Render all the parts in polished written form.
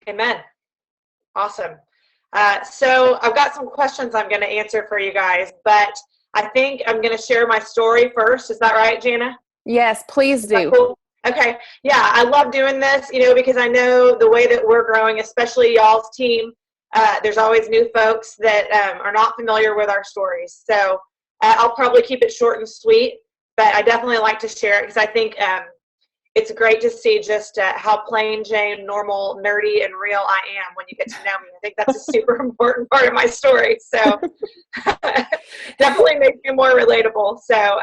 Amen. Awesome. So I've got some questions I'm going to answer for you guys, but I think I'm going to share my story first. Is that right, Jana? Yes, please do. Cool? Okay. Yeah, I love doing this, because I know the way that we're growing, especially y'all's team, there's always new folks that are not familiar with our stories. So I'll probably keep it short and sweet, but I definitely like to share it because I think it's great to see just how plain Jane, normal, nerdy, and real I am when you get to know me. I think that's a super important part of my story. So definitely makes me more relatable. So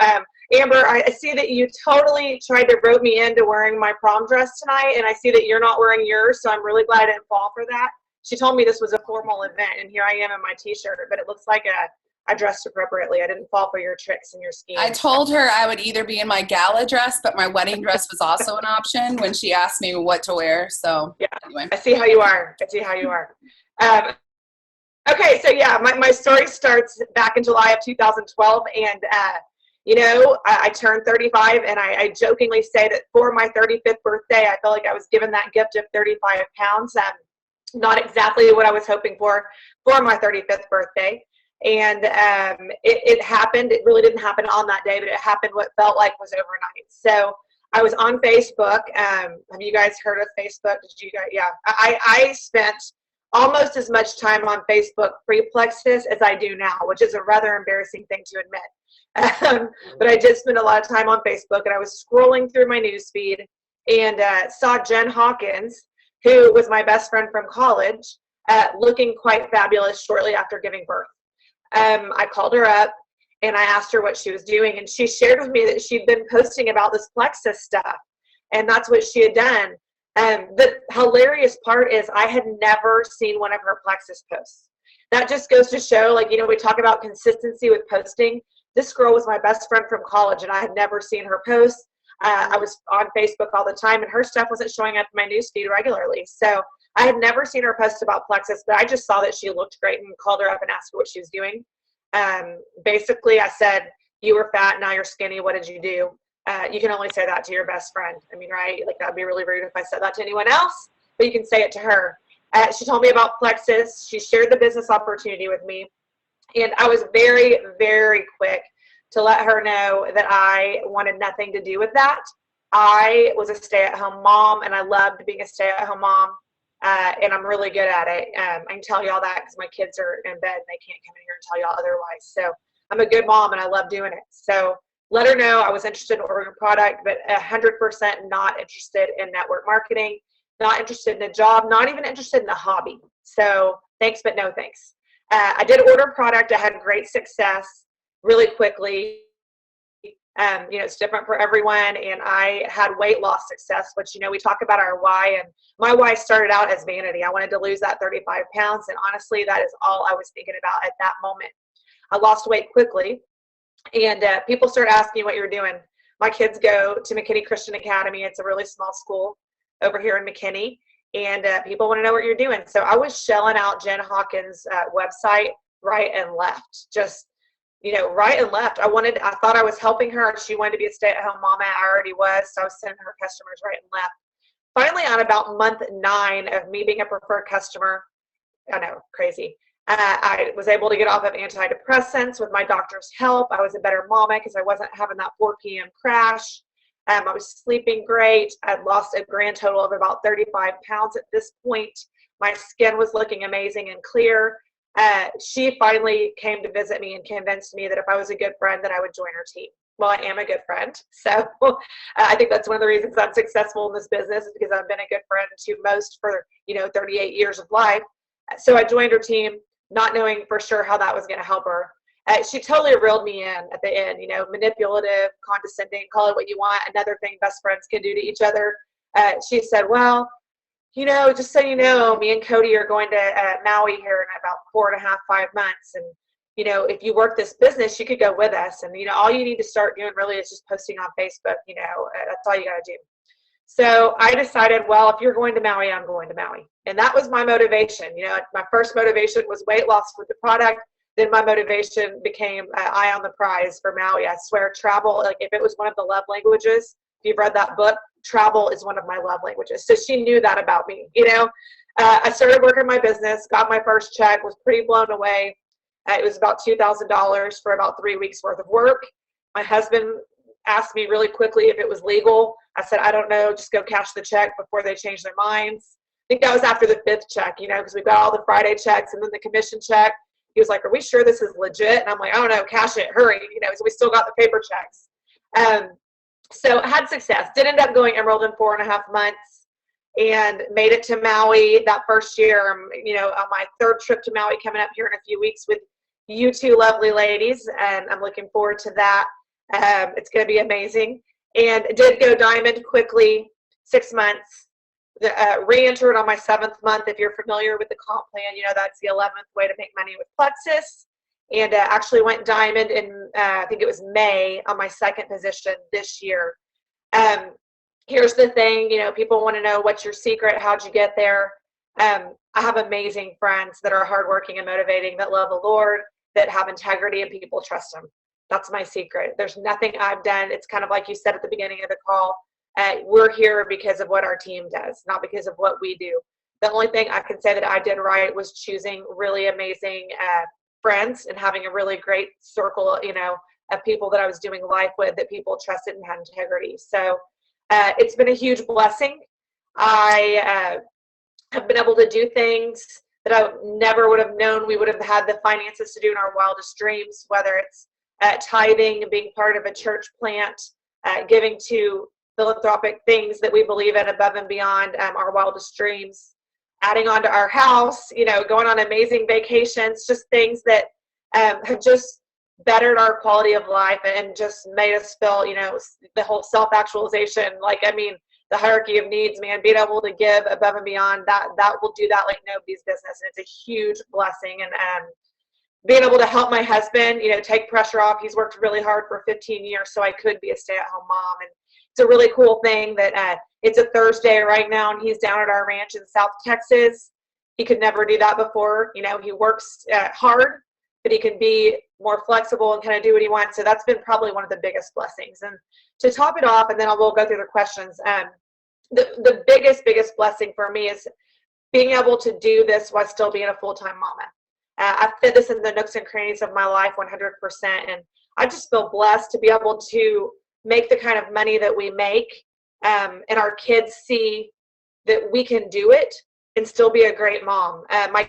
Amber, I see that you totally tried to rope me into wearing my prom dress tonight, and I see that you're not wearing yours, so I'm really glad I didn't fall for that. She told me this was a formal event, and here I am in my t-shirt, but it looks like I dressed appropriately. I didn't fall for your tricks and your schemes. I told her I would either be in my gala dress, but my wedding dress was also an option when she asked me what to wear. So yeah, anyway. I see how you are. Okay, so yeah, my story starts back in July of 2012, and I turned 35, and I jokingly say that for my 35th birthday, I felt like I was given that gift of 35 pounds. Not exactly what I was hoping for my 35th birthday. And it happened. It really didn't happen on that day, but it happened what felt like was overnight. So I was on Facebook. Have you guys heard of Facebook? Did you guys? Yeah. I spent almost as much time on Facebook pre-plexus as I do now, which is a rather embarrassing thing to admit. But I did spend a lot of time on Facebook, and I was scrolling through my newsfeed and saw Jen Hawkins, who was my best friend from college, looking quite fabulous shortly after giving birth. I called her up and I asked her what she was doing, and she shared with me that she'd been posting about this plexus stuff, and that's what she had done. The hilarious part is I had never seen one of her plexus posts. That just goes to show, we talk about consistency with posting. This girl was my best friend from college, and I had never seen her posts. I was on Facebook all the time, and her stuff wasn't showing up in my newsfeed regularly. So I had never seen her post about plexus, but I just saw that she looked great and called her up and asked her what she was doing. Basically, I said, you were fat, now you're skinny. What did you do? You can only say that to your best friend. I mean, right? That'd be really rude if I said that to anyone else, but you can say it to her. She told me about plexus. She shared the business opportunity with me, and I was very, very quick to let her know that I wanted nothing to do with that. I was a stay-at-home mom, and I loved being a stay-at-home mom. And I'm really good at it. I can tell y'all that because my kids are in bed and they can't come in here and tell y'all otherwise. So I'm a good mom and I love doing it. So let her know I was interested in ordering a product, but 100% not interested in network marketing, not interested in a job, not even interested in a hobby. So thanks, but no thanks. I did order a product. I had great success really quickly. It's different for everyone, and I had weight loss success, which, we talk about our why, and my why started out as vanity. I wanted to lose that 35 pounds, and honestly, that is all I was thinking about at that moment. I lost weight quickly, and people started asking what you're doing. My kids go to McKinney Christian Academy. It's a really small school over here in McKinney, and people want to know what you're doing. So I was shelling out Jen Hawkins' website right and left, just right and left. I thought I was helping her. She wanted to be a stay-at-home mama. I already was, so I was sending her customers right and left. Finally, on about month 9 of me being a preferred customer, I know, crazy, I was able to get off of antidepressants with my doctor's help. I was a better mama because I wasn't having that 4 p.m. crash. I was sleeping great. I'd lost a grand total of about 35 pounds at this point. My skin was looking amazing and clear. She finally came to visit me and convinced me that if I was a good friend, that I would join her team. Well, I am a good friend. So I think that's one of the reasons I'm successful in this business, is because I've been a good friend to most for, 38 years of life. So I joined her team, not knowing for sure how that was going to help her. She totally reeled me in at the end, manipulative, condescending, call it what you want. Another thing best friends can do to each other. She said, well, just so you know, me and Cody are going to Maui here in about 4.5, 5 months. And, if you work this business, you could go with us. And, all you need to start doing really is just posting on Facebook. That's all you got to do. So I decided, well, if you're going to Maui, I'm going to Maui. And that was my motivation. My first motivation was weight loss with the product. Then my motivation became eye on the prize for Maui. I swear, travel, if it was one of the love languages, if you've read that book, travel is one of my love languages. So she knew that about me, I started working my business, got my first check, was pretty blown away. It was about $2,000 for about 3 weeks worth of work. My husband asked me really quickly if it was legal. I said, I don't know, just go cash the check before they change their minds. I think that was after the 5th check, because we've got all the Friday checks and then the commission check. He was like, are we sure this is legit? And I'm like, I don't know, cash it, hurry. So we still got the paper checks. So I had success. Did end up going emerald in 4.5 months and made it to Maui that first year. On my 3rd trip to Maui coming up here in a few weeks with you two lovely ladies, and I'm looking forward to that. It's going to be amazing. And did go diamond quickly, 6 months. Re-entered on my 7th month. If you're familiar with the comp plan, that's the 11th way to make money with plexus. And actually went diamond in, I think it was May on my 2nd position this year. Here's the thing, people want to know what's your secret, how'd you get there? I have amazing friends that are hardworking and motivating, that love the Lord, that have integrity, and people trust Him. That's my secret. There's nothing I've done. It's kind of like you said at the beginning of the call. We're here because of what our team does, not because of what we do. The only thing I can say that I did right was choosing really amazing friends and having a really great circle, of people that I was doing life with, that people trusted and had integrity. So it's been a huge blessing. I have been able to do things that I never would have known we would have had the finances to do in our wildest dreams, whether it's tithing, being part of a church plant, giving to philanthropic things that we believe in above and beyond our wildest dreams, adding on to our house, going on amazing vacations, just things that have just bettered our quality of life and just made us feel, the whole self-actualization, the hierarchy of needs, man, being able to give above and beyond, that will do that like nobody's business. And it's a huge blessing. And being able to help my husband, take pressure off. He's worked really hard for 15 years so I could be a stay-at-home mom. And it's a really cool thing that it's a Thursday right now and he's down at our ranch in South Texas. He could never do that before. He works hard, but he can be more flexible and kind of do what he wants. So that's been probably one of the biggest blessings. And to top it off, and then we'll go through the questions, the biggest blessing for me is being able to do this while still being a full-time mama. I fit this in the nooks and crannies of my life 100%. And I just feel blessed to be able to make the kind of money that we make, and our kids see that we can do it and still be a great mom. My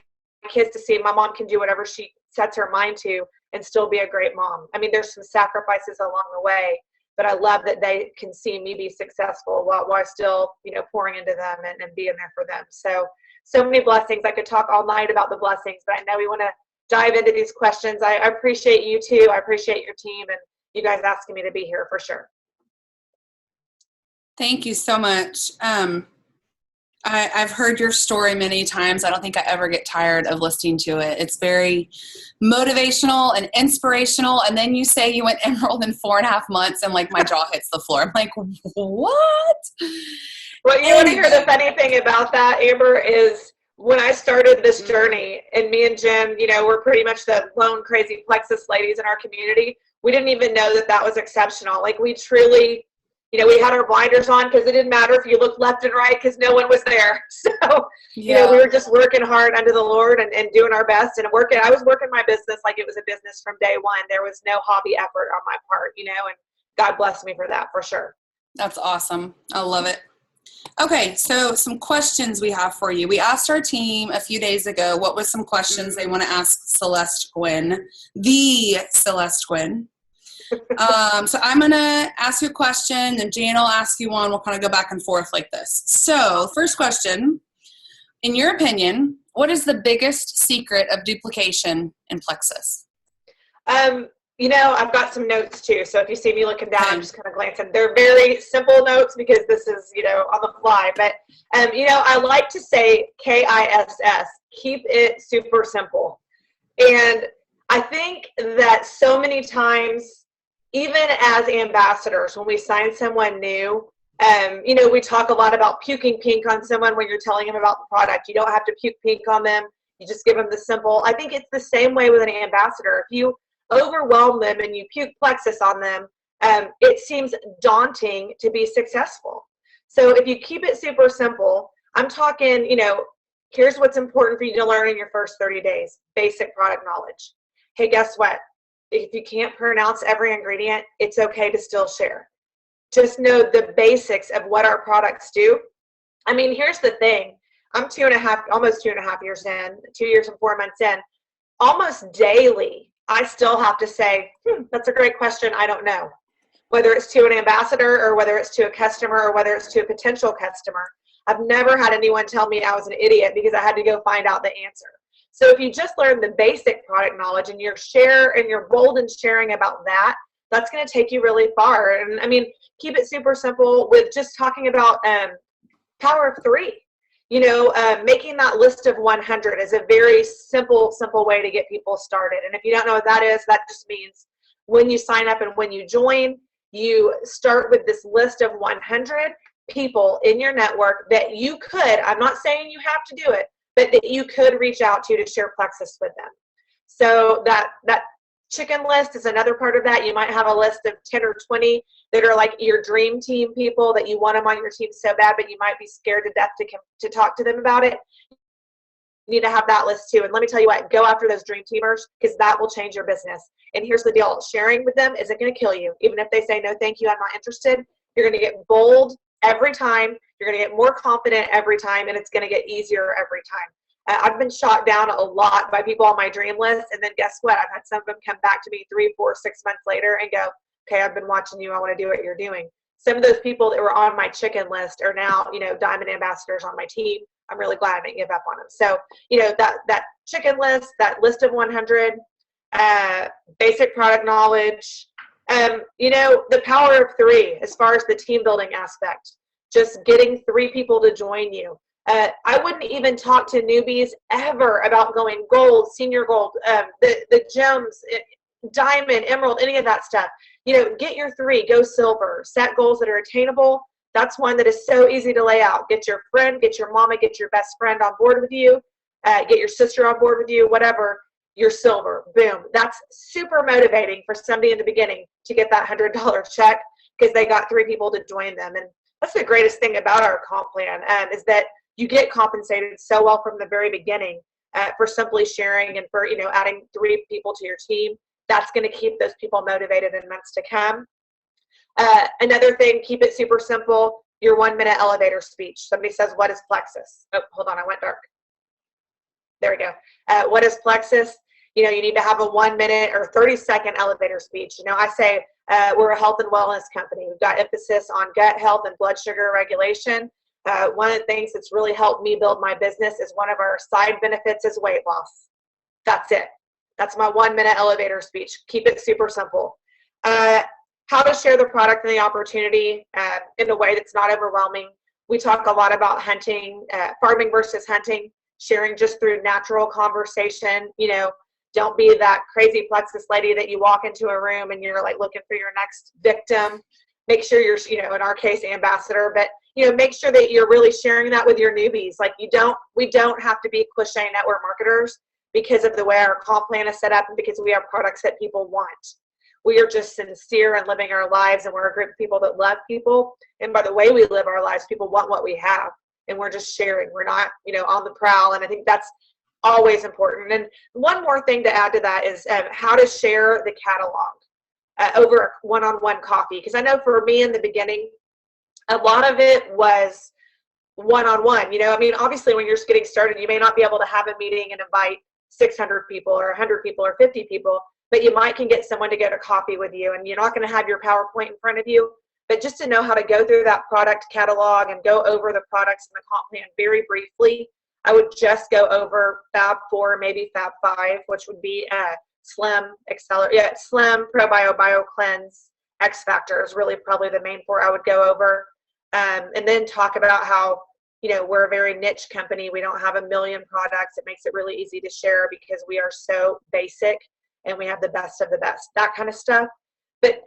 kids to see my mom can do whatever she sets her mind to and still be a great mom. There's some sacrifices along the way, but I love that they can see me be successful while still, pouring into them and being there for them. So many blessings. I could talk all night about the blessings, but I know we want to dive into these questions. I appreciate you too. I appreciate your team and you guys asking me to be here for sure. Thank you so much. I've heard your story many times. I don't think I ever get tired of listening to it. It's very motivational and inspirational. And then you say you went emerald in 4.5 months and my jaw hits the floor. I'm like, what? Well, you want to hear the funny thing about that, Amber, is when I started this journey, and me and Jim, we're pretty much the lone crazy plexus ladies in our community. We didn't even know that was exceptional. We truly, we had our blinders on because it didn't matter if you looked left and right because no one was there. So, we were just working hard under the Lord and doing our best and working. I was working my business like it was a business from day one. There was no hobby effort on my part, and God bless me for that, for sure. That's awesome. I love it. Okay, so some questions we have for you. We asked our team a few days ago what was some questions they want to ask Celeste Gwynn, the Celeste Gwynn. So I'm going to ask you a question, then Jan will ask you one. We'll kind of go back and forth like this. So first question, in your opinion, what is the biggest secret of duplication in plexus? I've got some notes too. So if you see me looking down, I'm just kind of glancing. They're very simple notes because this is, on the fly. But, I like to say KISS, keep it super simple. And I think that so many times, even as ambassadors, when we sign someone new, we talk a lot about puking pink on someone when you're telling them about the product. You don't have to puke pink on them. You just give them the simple. I think it's the same way with an ambassador. If you overwhelm them and you puke plexus on them, it seems daunting to be successful. So if you keep it super simple, I'm talking, Here's what's important for you to learn in your first 30 days, basic product knowledge. Hey, guess what? If you can't pronounce every ingredient, it's okay to still share. Just know the basics of what our products do. I mean, here's the thing. I'm almost 2.5 years in, 2 years and 4 months in. Almost daily, I still have to say, that's a great question. I don't know. Whether it's to an ambassador or whether it's to a customer or whether it's to a potential customer. I've never had anyone tell me I was an idiot because I had to go find out the answer. So if you just learn the basic product knowledge and you're bold in sharing about that, that's going to take you really far. And I mean, keep it super simple with just talking about power of three. Making that list of 100 is a very simple way to get people started. And if you don't know what that is, that just means when you sign up and when you join, you start with this list of 100 people in your network that you could, I'm not saying you have to do it, but that you could reach out to share plexus with them. So that chicken list is another part of that. You might have a list of 10 or 20 that are like your dream team people that you want them on your team so bad, but you might be scared to death to talk to them about it. You need to have that list too. And let me tell you what, go after those dream teamers because that will change your business. And here's the deal. Sharing with them isn't going to kill you. Even if they say, no, thank you, I'm not interested, you're going to get bold every time. You're going to get more confident every time, and it's going to get easier every time. I've been shot down a lot by people on my dream list, and then guess what? I've had some of them come back to me 3, 4, 6 months later and go, okay, I've been watching you. I want to do what you're doing. Some of those people that were on my chicken list are now, diamond ambassadors on my team. I'm really glad I didn't give up on them. So, that chicken list, that list of 100, basic product knowledge, the power of three as far as the team building aspect, just getting 3 people to join you. I wouldn't even talk to newbies ever about going gold, senior gold, the gems, diamond, emerald, any of that stuff. Get your 3, go silver, set goals that are attainable. That's one that is so easy to lay out. Get your friend, get your mama, get your best friend on board with you, get your sister on board with you, whatever, you're silver. Boom. That's super motivating for somebody in the beginning to get that $100 check because they got 3 people to join them. And that's the greatest thing about our comp plan is that you get compensated so well from the very beginning for simply sharing and for, adding 3 people to your team. That's going to keep those people motivated in months to come. Another thing, keep it super simple. Your 1-minute elevator speech. Somebody says, what is plexus? Oh, hold on. I went dark. There we go. What is plexus? You need to have a 1-minute or 30-second elevator speech. I say we're a health and wellness company. We've got emphasis on gut health and blood sugar regulation. One of the things that's really helped me build my business is one of our side benefits is weight loss. That's it. That's my 1-minute elevator speech. Keep it super simple. How to share the product and the opportunity in a way that's not overwhelming. We talk a lot about hunting, farming versus hunting, sharing just through natural conversation. Don't be that crazy plexus lady that you walk into a room and you're like looking for your next victim. Make sure you're, in our case, ambassador, but make sure that you're really sharing that with your newbies. Like we don't have to be cliche network marketers because of the way our comp plan is set up and because we have products that people want. We are just sincere and living our lives, and we're a group of people that love people. And by the way we live our lives, people want what we have, and we're just sharing. We're not, on the prowl. And I think that's always important. And one more thing to add to that is how to share the catalog over one-on-one coffee. Because I know for me in the beginning, a lot of it was one-on-one. Obviously when you're just getting started, you may not be able to have a meeting and invite 600 people or 100 people or 50 people, but you can get someone to go to coffee with you, and you're not going to have your PowerPoint in front of you. But just to know how to go through that product catalog and go over the products in the comp plan very briefly, I would just go over Fab 4, maybe Fab 5, which would be Slim, Slim, Probio, Bio Cleanse, X Factor is really probably the main 4 I would go over. And then talk about how, we're a very niche company. We don't have a million products. It makes it really easy to share because we are so basic and we have the best of the best, that kind of stuff. But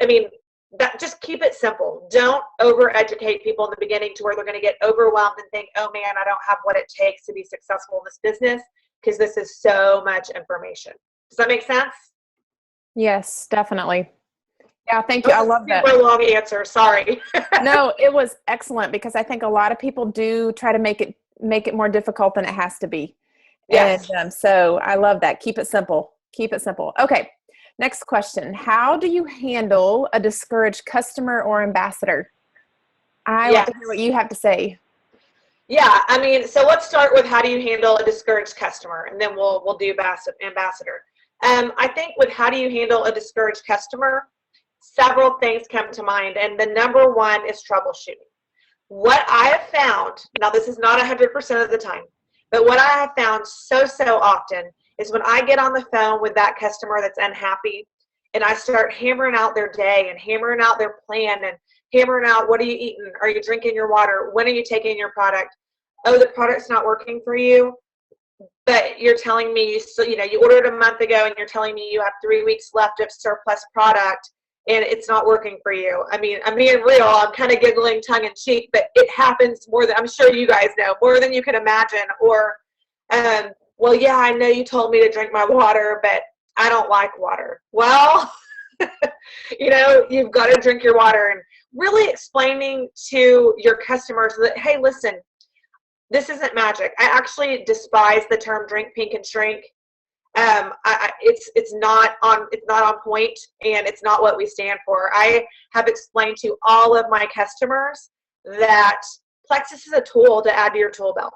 just keep it simple. Don't over-educate people in the beginning to where they're going to get overwhelmed and think, oh man, I don't have what it takes to be successful in this business, because this is so much information. Does that make sense? Yes, definitely. Yeah, thank you. I love that. Super long answer. Sorry. No, it was excellent because I think a lot of people do try to make it make it more difficult than it has to be. Yes. And so I love that. Keep it simple. Keep it simple. Okay. Next question. How do you handle a discouraged customer or ambassador? I want to hear what you have to say. Yeah, I mean, so let's start with how do you handle a discouraged customer, and then we'll do ambassador. I think with how do you handle a discouraged customer, several things come to mind, and the number one is troubleshooting. What I have found, now this is not 100% of the time, but what I have found so often is when I get on the phone with that customer that's unhappy, and I start hammering out their day and hammering out their plan and hammering out, what are you eating? Are you drinking your water? When are you taking your product? Oh, the product's not working for you, but you're telling me you ordered a month ago and you're telling me you have 3 weeks left of surplus product and it's not working for you. I mean, I'm being real. I'm kind of giggling tongue in cheek, but it happens more than, I'm sure you guys know, more than you can imagine. Or, well, yeah, I know you told me to drink my water, but I don't like water. Well, you've got to drink your water, and really explaining to your customers that, hey, listen, this isn't magic. I actually despise the term drink, pink, and shrink. It's not on point, and it's not what we stand for. I have explained to all of my customers that Plexus is a tool to add to your tool belt.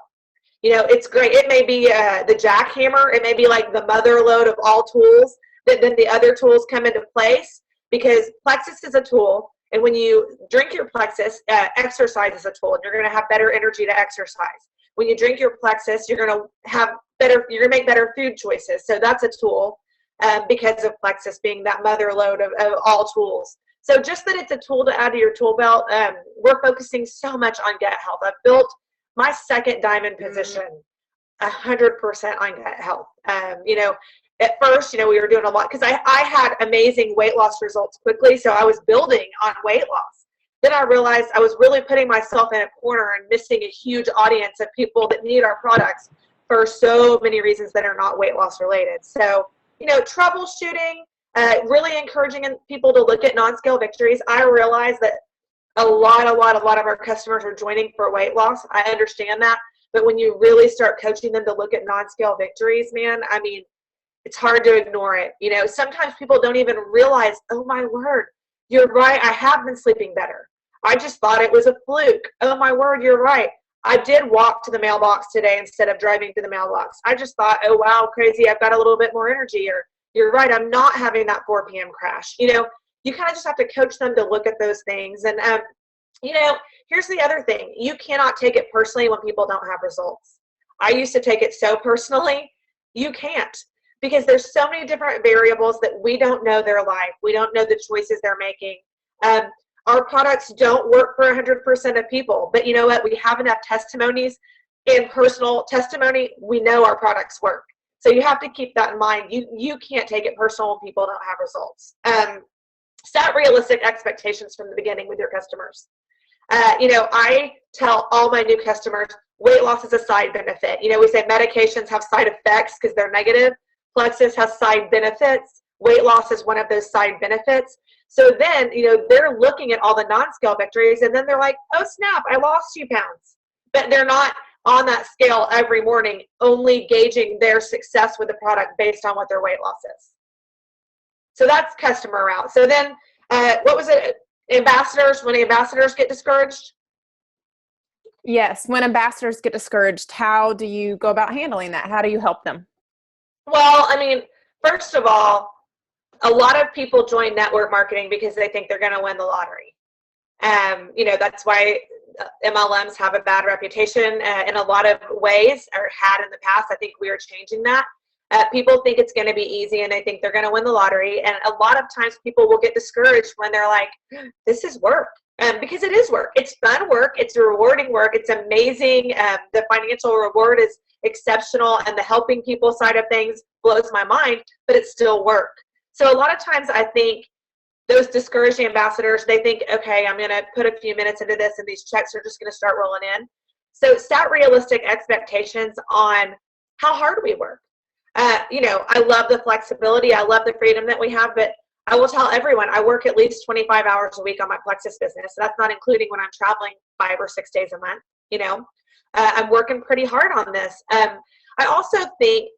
It's great. It may be the jackhammer. It may be like the mother lode of all tools that then the other tools come into place, because Plexus is a tool. And when you drink your Plexus, exercise is a tool, and you're going to have better energy to exercise. When you drink your Plexus, you're going to make better food choices. So that's a tool, because of Plexus being that mother lode of all tools. So just that it's a tool to add to your tool belt, we're focusing so much on gut health. I've built my second diamond position 100% on gut health. At first, we were doing a lot because I had amazing weight loss results quickly. So I was building on weight loss. Then I realized I was really putting myself in a corner and missing a huge audience of people that need our products for so many reasons that are not weight loss related. So, troubleshooting, really encouraging people to look at non-scale victories. I realize that a lot of our customers are joining for weight loss. I understand that. But when you really start coaching them to look at non-scale victories, man, I mean, it's hard to ignore it. Sometimes people don't even realize, oh my word, you're right. I have been sleeping better. I just thought it was a fluke. Oh my word, you're right. I did walk to the mailbox today instead of driving to the mailbox. I just thought, oh wow, crazy. I've got a little bit more energy. Or you're right. I'm not having that 4 p.m. crash. You kind of just have to coach them to look at those things. And, here's the other thing. You cannot take it personally when people don't have results. I used to take it so personally. You can't. Because there's so many different variables that we don't know their life. We don't know the choices they're making. Our products don't work for 100% of people. But you know what? We have enough testimonies and personal testimony. We know our products work. So you have to keep that in mind. You can't take it personal when people don't have results. Set realistic expectations from the beginning with your customers. I tell all my new customers, weight loss is a side benefit. We say medications have side effects because they're negative. Plexus has side benefits. Weight loss is one of those side benefits. So then, they're looking at all the non-scale victories, and then they're like, oh, snap, I lost 2 pounds. But they're not on that scale every morning, only gauging their success with the product based on what their weight loss is. So that's customer route. So then, what was it? Ambassadors, when ambassadors get discouraged? Yes. When ambassadors get discouraged, how do you go about handling that? How do you help them? Well, I mean, first of all, a lot of people join network marketing because they think they're going to win the lottery. That's why MLMs have a bad reputation in a lot of ways, or had in the past. I think we are changing that. People think it's going to be easy, and they think they're going to win the lottery. And a lot of times people will get discouraged when they're like, this is work. Because it is work. It's fun work. It's rewarding work. It's amazing. The financial reward is exceptional, and the helping people side of things blows my mind, but it's still work. So a lot of times I think those discouraged ambassadors, they think, okay, I'm going to put a few minutes into this and these checks are just going to start rolling in. So set realistic expectations on how hard we work. I love the flexibility. I love the freedom that we have, but I will tell everyone I work at least 25 hours a week on my Plexus business. So that's not including when I'm traveling 5 or 6 days a month. I'm working pretty hard on this. I also think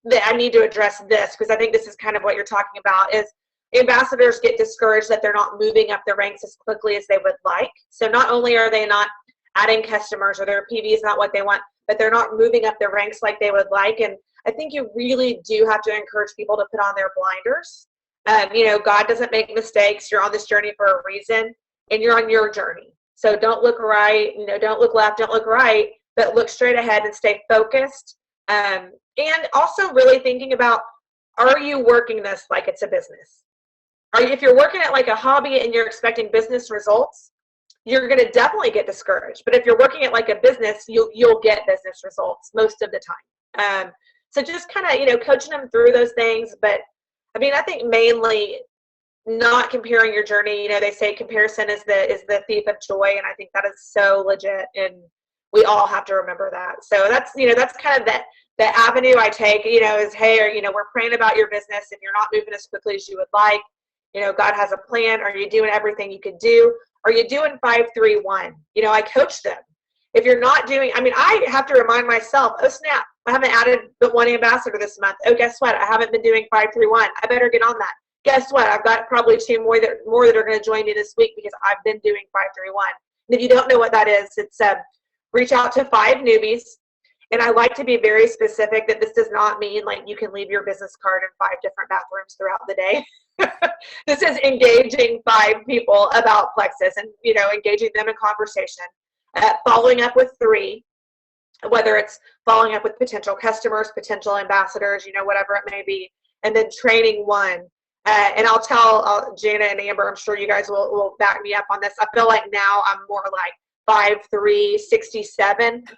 that I need to address this, because I think this is kind of what you're talking about, is ambassadors get discouraged that they're not moving up the ranks as quickly as they would like. So not only are they not adding customers, or their PV is not what they want, but they're not moving up the ranks like they would like. And I think you really do have to encourage people to put on their blinders. God doesn't make mistakes. You're on this journey for a reason, and you're on your journey. So don't look right, don't look left, don't look right, but look straight ahead and stay focused. And also really thinking about, are you working this like it's a business? If you're working it like a hobby and you're expecting business results, you're going to definitely get discouraged. But if you're working it like a business, you'll get business results most of the time. So just kind of, coaching them through those things. But I mean, I think mainly not comparing your journey. They say comparison is the thief of joy. And I think that is so legit. And we all have to remember that. So that's kind of the avenue I take, is, hey, we're praying about your business and you're not moving as quickly as you would like. God has a plan. Are you doing everything you could do? Are you doing 5-3-1? I coach them. If you're not doing, I have to remind myself, oh snap, I haven't added but one ambassador this month. Oh, guess what? I haven't been doing 5-3-1. I better get on that. Guess what? I've got probably two more that are going to join me this week because I've been doing 5-3-1. And if you don't know what that is, it's reach out to 5 newbies. And I like to be very specific that this does not mean like you can leave your business card in 5 different bathrooms throughout the day. This is engaging 5 people about plexus and, engaging them in conversation, following up with 3, whether it's following up with potential customers, potential ambassadors, whatever it may be, and then training 1. And I'll tell Jana and Amber, I'm sure you guys will back me up on this. I feel like now I'm more like 5-3-67,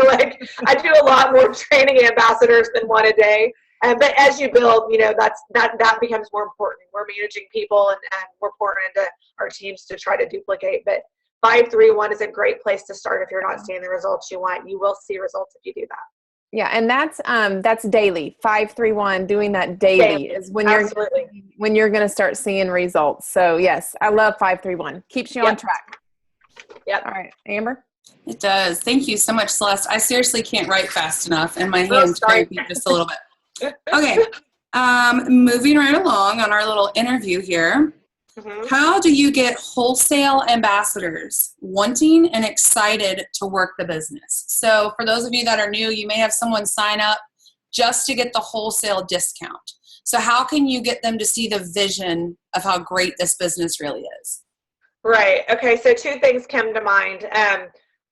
like I do a lot more training ambassadors than 1 a day. But as you build, that becomes more important. We're managing people and we're pouring into our teams to try to duplicate. But 5-3-1 is a great place to start if you're not seeing the results you want. You will see results if you do that. Yeah, and that's daily. 5-3-1, doing that daily is when you're going to start seeing results. So yes, I love 5-3-1. Keeps you on track. Yep. All right, Amber. It does. Thank you so much, Celeste. I seriously can't write fast enough, and my hands crampy just a little bit. Okay, moving right along on our little interview here. Mm-hmm. How do you get wholesale ambassadors wanting and excited to work the business? So for those of you that are new, you may have someone sign up just to get the wholesale discount. So how can you get them to see the vision of how great this business really is? Right. Okay. So 2 things come to mind.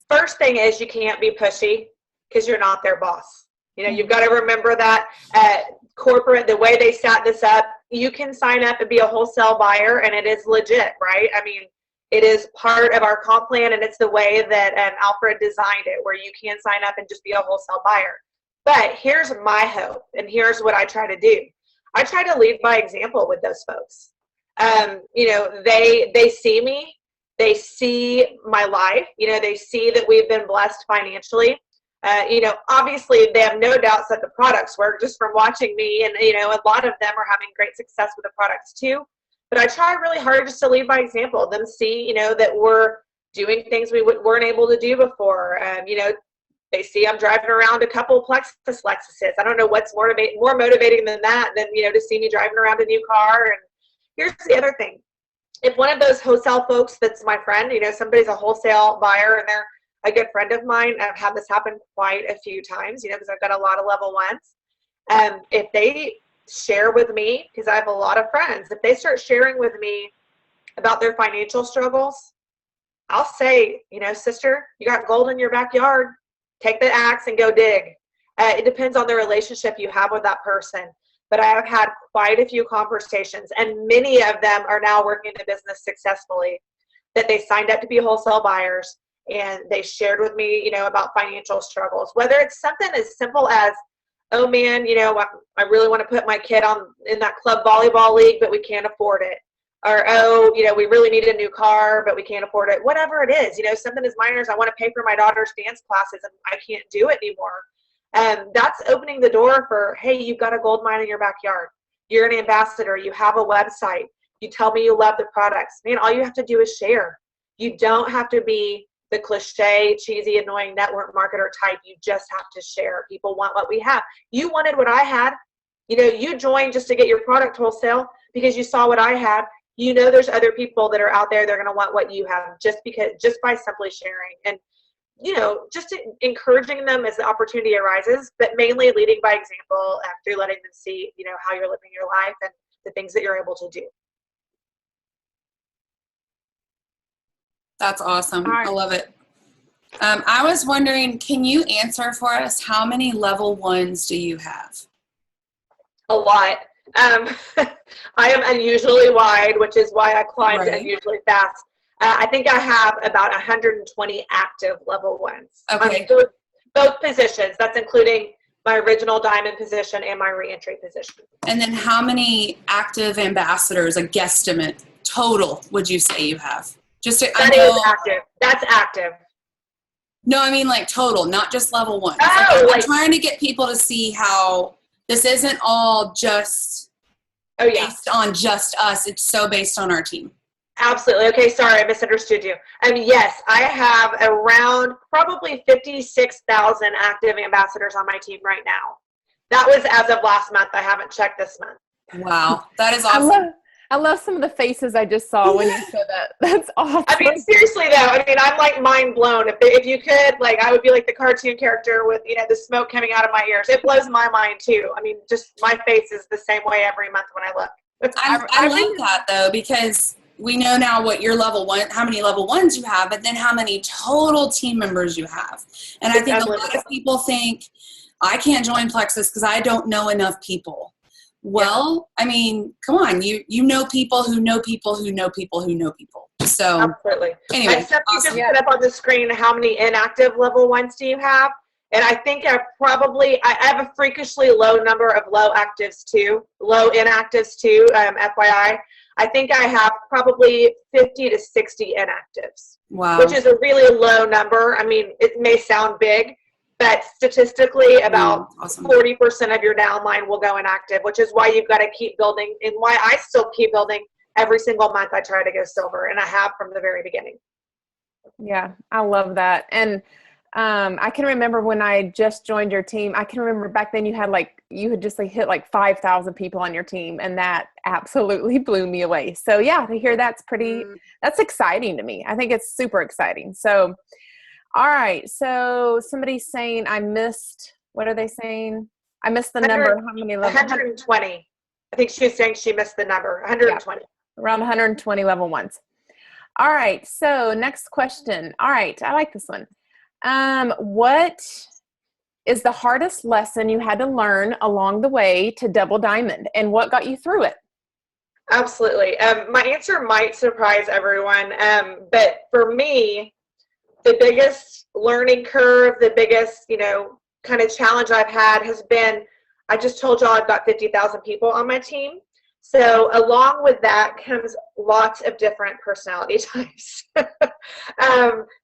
First thing is you can't be pushy because you're not their boss. You've got to remember that corporate, the way they set this up, you can sign up and be a wholesale buyer and it is legit, right? It is part of our comp plan and it's the way that Alfred designed it, where you can sign up and just be a wholesale buyer. But here's my hope, and here's what I try to do. I try to lead by example with those folks. They see me, they see my life, they see that we've been blessed financially. Obviously they have no doubts that the products work just from watching me, and, a lot of them are having great success with the products too. But I try really hard just to lead by example, them see, that we're doing things we weren't able to do before. They see I'm driving around a couple plexus Lexuses. I don't know what's more motivating than that, than, to see me driving around a new car. And here's the other thing. If one of those wholesale folks that's my friend, somebody's a wholesale buyer and they're a good friend of mine, I've had this happen quite a few times, because I've got a lot of level 1s. If they share with me, because I have a lot of friends, if they start sharing with me about their financial struggles, I'll say, sister, you got gold in your backyard. Take the axe and go dig. It depends on the relationship you have with that person. But I have had quite a few conversations, and many of them are now working the business successfully, that they signed up to be wholesale buyers and they shared with me, about financial struggles. Whether it's something as simple as, oh man, I really want to put my kid in that club volleyball league, but we can't afford it. Or, oh, we really need a new car, but we can't afford it. Whatever it is, something as minor as I want to pay for my daughter's dance classes and I can't do it anymore. That's opening the door for, hey, you've got a gold mine in your backyard. You're an ambassador. You have a website. You tell me you love the products. Man, all you have to do is share. You don't have to be the cliche, cheesy, annoying network marketer type. You just have to share. People want what we have. You wanted what I had. You know, you joined just to get your product wholesale because you saw what I had. You know, there's other people that are out there. They're going to want what you have just by simply sharing. And, you know, just encouraging them as the opportunity arises, but mainly leading by example through letting them see, you know, how you're living your life and the things that you're able to do. That's awesome. All right. I love it. I was wondering, can you answer for us, how many level 1s do you have? A lot. I am unusually wide, which is why I climbed unusually fast. I think I have about 120 active level 1s. Okay. Both positions. That's including my original diamond position and my reentry position. And then how many active ambassadors, a guesstimate, total would you say you have? Just to, That is active. That's active. No, I mean like total, not just level 1. Oh, I'm trying to get people to see how this isn't all just based on just us. It's so based on our team. Absolutely. Okay, sorry, I misunderstood you. Yes, I have around probably 56,000 active ambassadors on my team right now. That was as of last month. I haven't checked this month. Wow, that is awesome. I love some of the faces I just saw when you said that. That's awesome. I mean, seriously though, I mean, I'm like mind blown. If you could, like, I would be like the cartoon character with, you know, the smoke coming out of my ears. It blows my mind too. I mean, just my face is the same way every month when I look. I love that though, because we know now what your level 1, how many level 1s you have, but then how many total team members you have. And I think a lot of people think, I can't join Plexus because I don't know enough people. Well, I mean, come on, you know people who know people who know people who know people. So absolutely. Anyway, Except you just put up on the screen how many inactive level 1s do you have? And I think I have a freakishly low number of low inactives too, FYI. I think I have probably 50 to 60 inactives. Wow. Which is a really low number. I mean, it may sound big, but statistically about 40% of your downline will go inactive, which is why you've got to keep building and why I still keep building every single month. I try to go silver, and I have from the very beginning. Yeah, I love that. And I can remember when I just joined your team, I can remember back then you had just hit like 5,000 people on your team, and that absolutely blew me away. So yeah, to hear that's exciting to me. I think it's super exciting. So, all right. So somebody's saying what are they saying? I missed the number. How many levels? 120. I think she was saying she missed the number. 120. Yeah, around 120 level 1s. All right. So next question. All right. I like this one. What is the hardest lesson you had to learn along the way to double diamond, and what got you through it? Absolutely. My answer might surprise everyone. But for me, the biggest learning curve, the biggest, kind of challenge I've had has been, I just told y'all I've got 50,000 people on my team. So along with that comes lots of different personality types.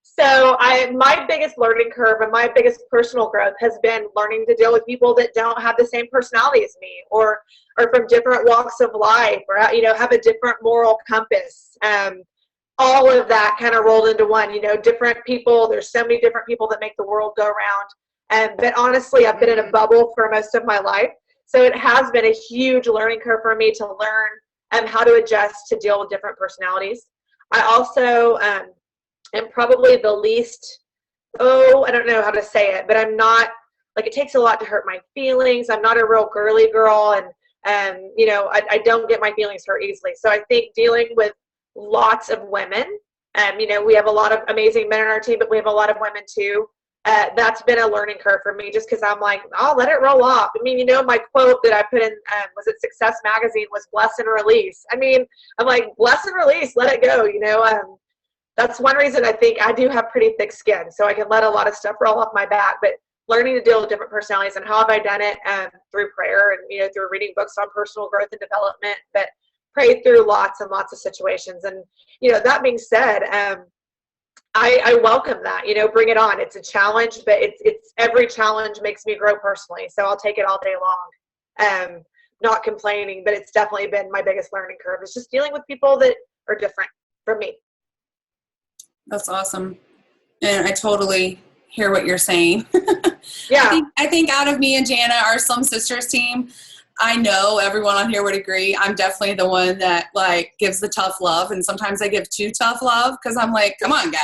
So my biggest learning curve and my biggest personal growth has been learning to deal with people that don't have the same personality as me, or from different walks of life, or have a different moral compass. All of that kind of rolled into one. Different people. There's so many different people that make the world go round. But honestly, I've been in a bubble for most of my life. So it has been a huge learning curve for me to learn how to adjust to deal with different personalities. I also am probably the least, I don't know how to say it, but I'm not, it takes a lot to hurt my feelings. I'm not a real girly girl, and I don't get my feelings hurt easily. So I think dealing with lots of women, we have a lot of amazing men on our team, but we have a lot of women too. That's been a learning curve for me, just because I'm like, I'll let it roll off. My quote that I put in, was it Success Magazine, was bless and release. I'm like, bless and release, let it go. That's one reason I think I do have pretty thick skin, so I can let a lot of stuff roll off my back. But learning to deal with different personalities, and how have I done it? Through prayer and, through reading books on personal growth and development, but prayed through lots and lots of situations. And, that being said, I welcome that, bring it on. It's a challenge, but it's every challenge makes me grow personally. So I'll take it all day long. Not complaining, but it's definitely been my biggest learning curve, is just dealing with people that are different from me. That's awesome. And I totally hear what you're saying. Yeah. I think out of me and Jana, our Slim Sisters team, I know everyone on here would agree. I'm definitely the one that like gives the tough love. And sometimes I give too tough love because I'm like, come on, guys.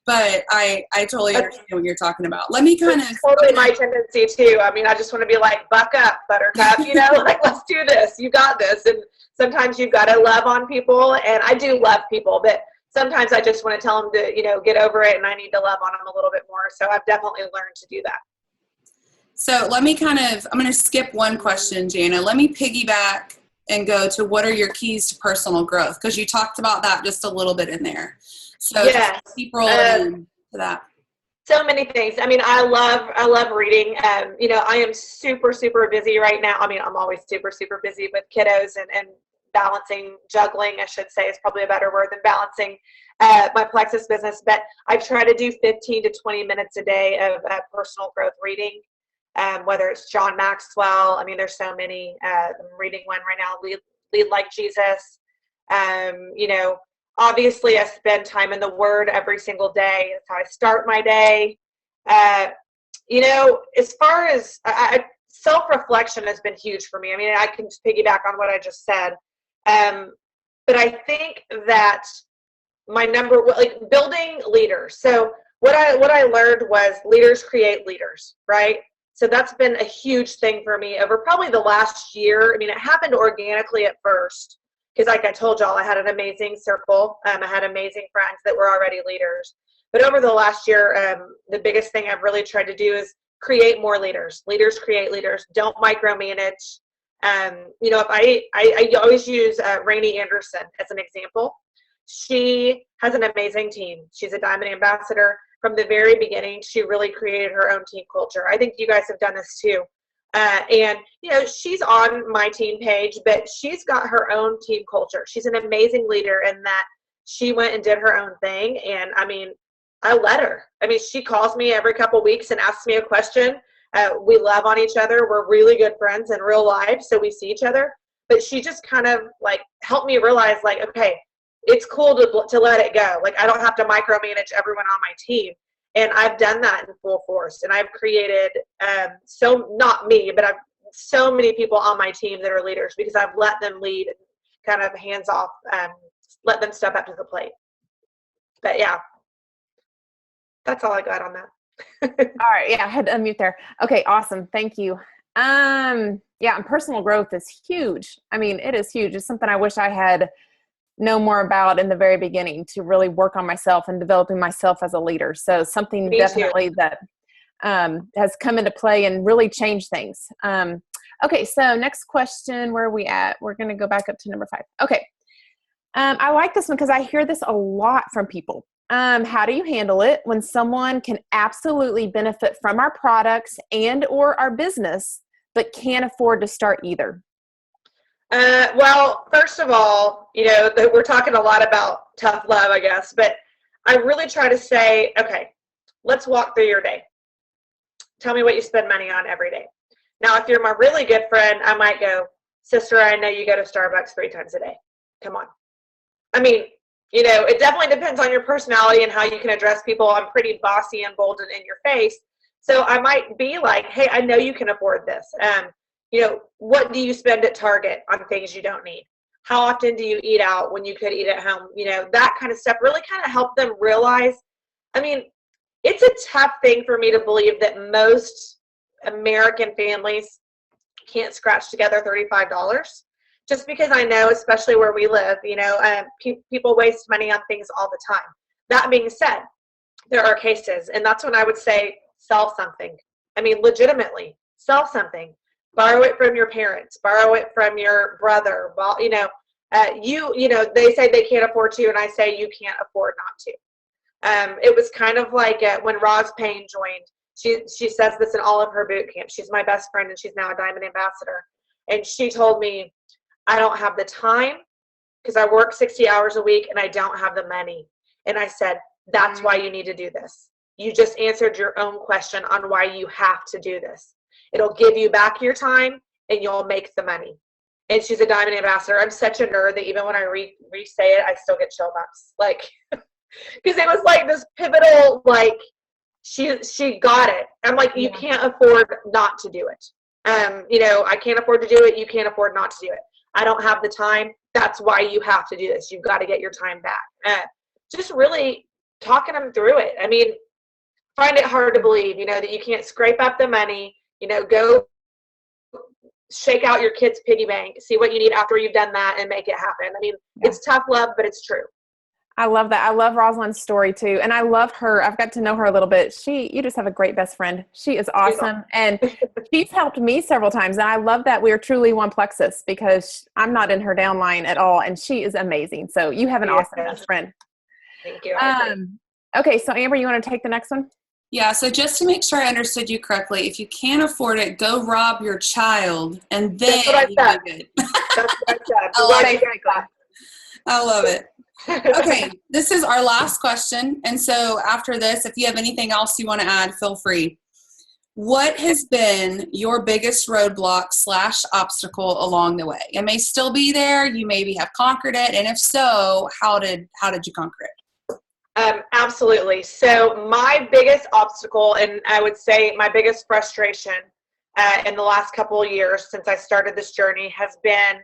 But I totally understand what you're talking about. Let me kind of totally my tendency too. I mean, I just want to be like, buck up, buttercup, you know, like, let's do this. You got this. And sometimes you've got to love on people. And I do love people, but sometimes I just want to tell them to, you know, get over it. And I need to love on them a little bit more. So I've definitely learned to do that. So let me I'm going to skip one question, Jana. Let me piggyback and go to what are your keys to personal growth? Because you talked about that just a little bit in there. So yes. Keep rolling into that. So many things. I mean, I love reading. You know, I am super, super busy right now. I mean, I'm always super, super busy with kiddos and balancing, juggling, I should say, is probably a better word than balancing my plexus business. But I try to do 15 to 20 minutes a day of personal growth reading, whether it's John Maxwell. I mean, there's so many. I'm reading one right now, Lead Like Jesus. You know, obviously, I spend time in the Word every single day. That's how I start my day. You know, as far as self-reflection has been huge for me. I mean, I can just piggyback on what I just said. But I think that my building leaders. So what I learned was leaders create leaders, right? So that's been a huge thing for me over probably the last year. I mean, it happened organically at first. Because like I told y'all, I had an amazing circle. I had amazing friends that were already leaders. But over the last year, the biggest thing I've really tried to do is create more leaders. Leaders create leaders. Don't micromanage. You know, if I always use Rainey Anderson as an example. She has an amazing team. She's a Diamond Ambassador. From the very beginning, she really created her own team culture. I think you guys have done this too. And, you know, she's on my team page, but she's got her own team culture. She's an amazing leader in that she went and did her own thing. And, I mean, I let her. I mean, she calls me every couple of weeks and asks me a question. We love on each other. We're really good friends in real life, so we see each other. But she just kind of, like, helped me realize, like, okay, it's cool to let it go. Like, I don't have to micromanage everyone on my team. And I've done that in full force. And I've created, not me, but I've so many people on my team that are leaders because I've let them lead and kind of hands off, let them step up to the plate. But yeah, that's all I got on that. All right. Yeah, I had to unmute there. Okay, awesome. Thank you. Yeah, and personal growth is huge. I mean, it is huge. It's something I wish I had known more about in the very beginning to really work on myself and developing myself as a leader. So something Me definitely too. that has come into play and really changed things. Okay, so next question, where are we at? We're going to go back up to number 5. Okay. I like this one because I hear this a lot from people. How do you handle it when someone can absolutely benefit from our products and or our business, but can't afford to start either? Well, first of all, you know, we're talking a lot about tough love, I guess, but I really try to say, okay, let's walk through your day. Tell me what you spend money on every day. Now, if you're my really good friend, I might go, sister, I know you go to Starbucks 3 times a day. Come on. I mean, you know, it definitely depends on your personality and how you can address people. I'm pretty bossy and bold and in your face. So I might be like, hey, I know you can afford this. You know, what do you spend at Target on things you don't need? How often do you eat out when you could eat at home? You know, that kind of stuff really kind of help them realize. I mean, it's a tough thing for me to believe that most American families can't scratch together $35. Just because I know, especially where we live, you know, people waste money on things all the time. That being said, there are cases, and that's when I would say sell something. I mean, legitimately, sell something. Borrow it from your parents. Borrow it from your brother. Well, you know, you know, they say they can't afford to, and I say you can't afford not to. It was kind of like when Roz Payne joined. She says this in all of her boot camps. She's my best friend, and she's now a Diamond Ambassador. And she told me, I don't have the time because I work 60 hours a week, and I don't have the money. And I said, that's why you need to do this. You just answered your own question on why you have to do this. It'll give you back your time, and you'll make the money. And she's a Diamond Ambassador. I'm such a nerd that even when I re-say it, I still get chill bumps. Like, Because it was like this pivotal, like, she got it. I'm like, you can't afford not to do it. I can't afford to do it. You can't afford not to do it. I don't have the time. That's why you have to do this. You've got to get your time back. Just really talking them through it. I mean, find it hard to believe, that you can't scrape up the money, go shake out your kid's piggy bank, see what you need after you've done that and make it happen. I mean, it's tough love, but it's true. I love that. I love Rosalind's story too. And I love her. I've got to know her a little bit. You just have a great best friend. She is awesome. And she's helped me several times. And I love that we are truly one plexus because I'm not in her downline at all. And she is amazing. So you have an awesome best friend. Thank you. Okay. So Amber, you want to take the next one? Yeah. So just to make sure I understood you correctly, if you can't afford it, go rob your child and then you do good. That's what I said. I love it. Okay, this is our last question. And so after this, if you have anything else you want to add, feel free. What has been your biggest roadblock / obstacle along the way? It may still be there. You maybe have conquered it. And if so, how did you conquer it? Absolutely. So my biggest obstacle, and I would say my biggest frustration in the last couple of years since I started this journey has been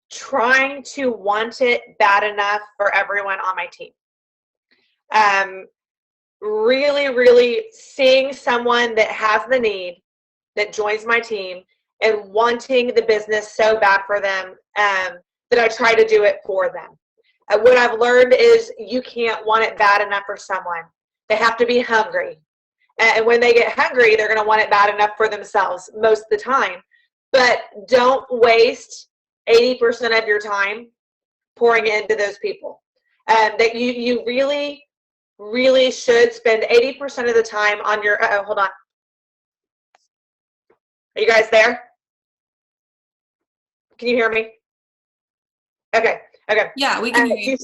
trying to want it bad enough for everyone on my team. Really, really seeing someone that has the need that joins my team and wanting the business so bad for them that I try to do it for them. What I've learned is you can't want it bad enough for someone. They have to be hungry. And when they get hungry, they're going to want it bad enough for themselves most of the time. But don't waste 80% of your time pouring into those people. That you really, really should spend 80% of the time on your, hold on. Are you guys there? Can you hear me? Okay. Yeah, we can hear you.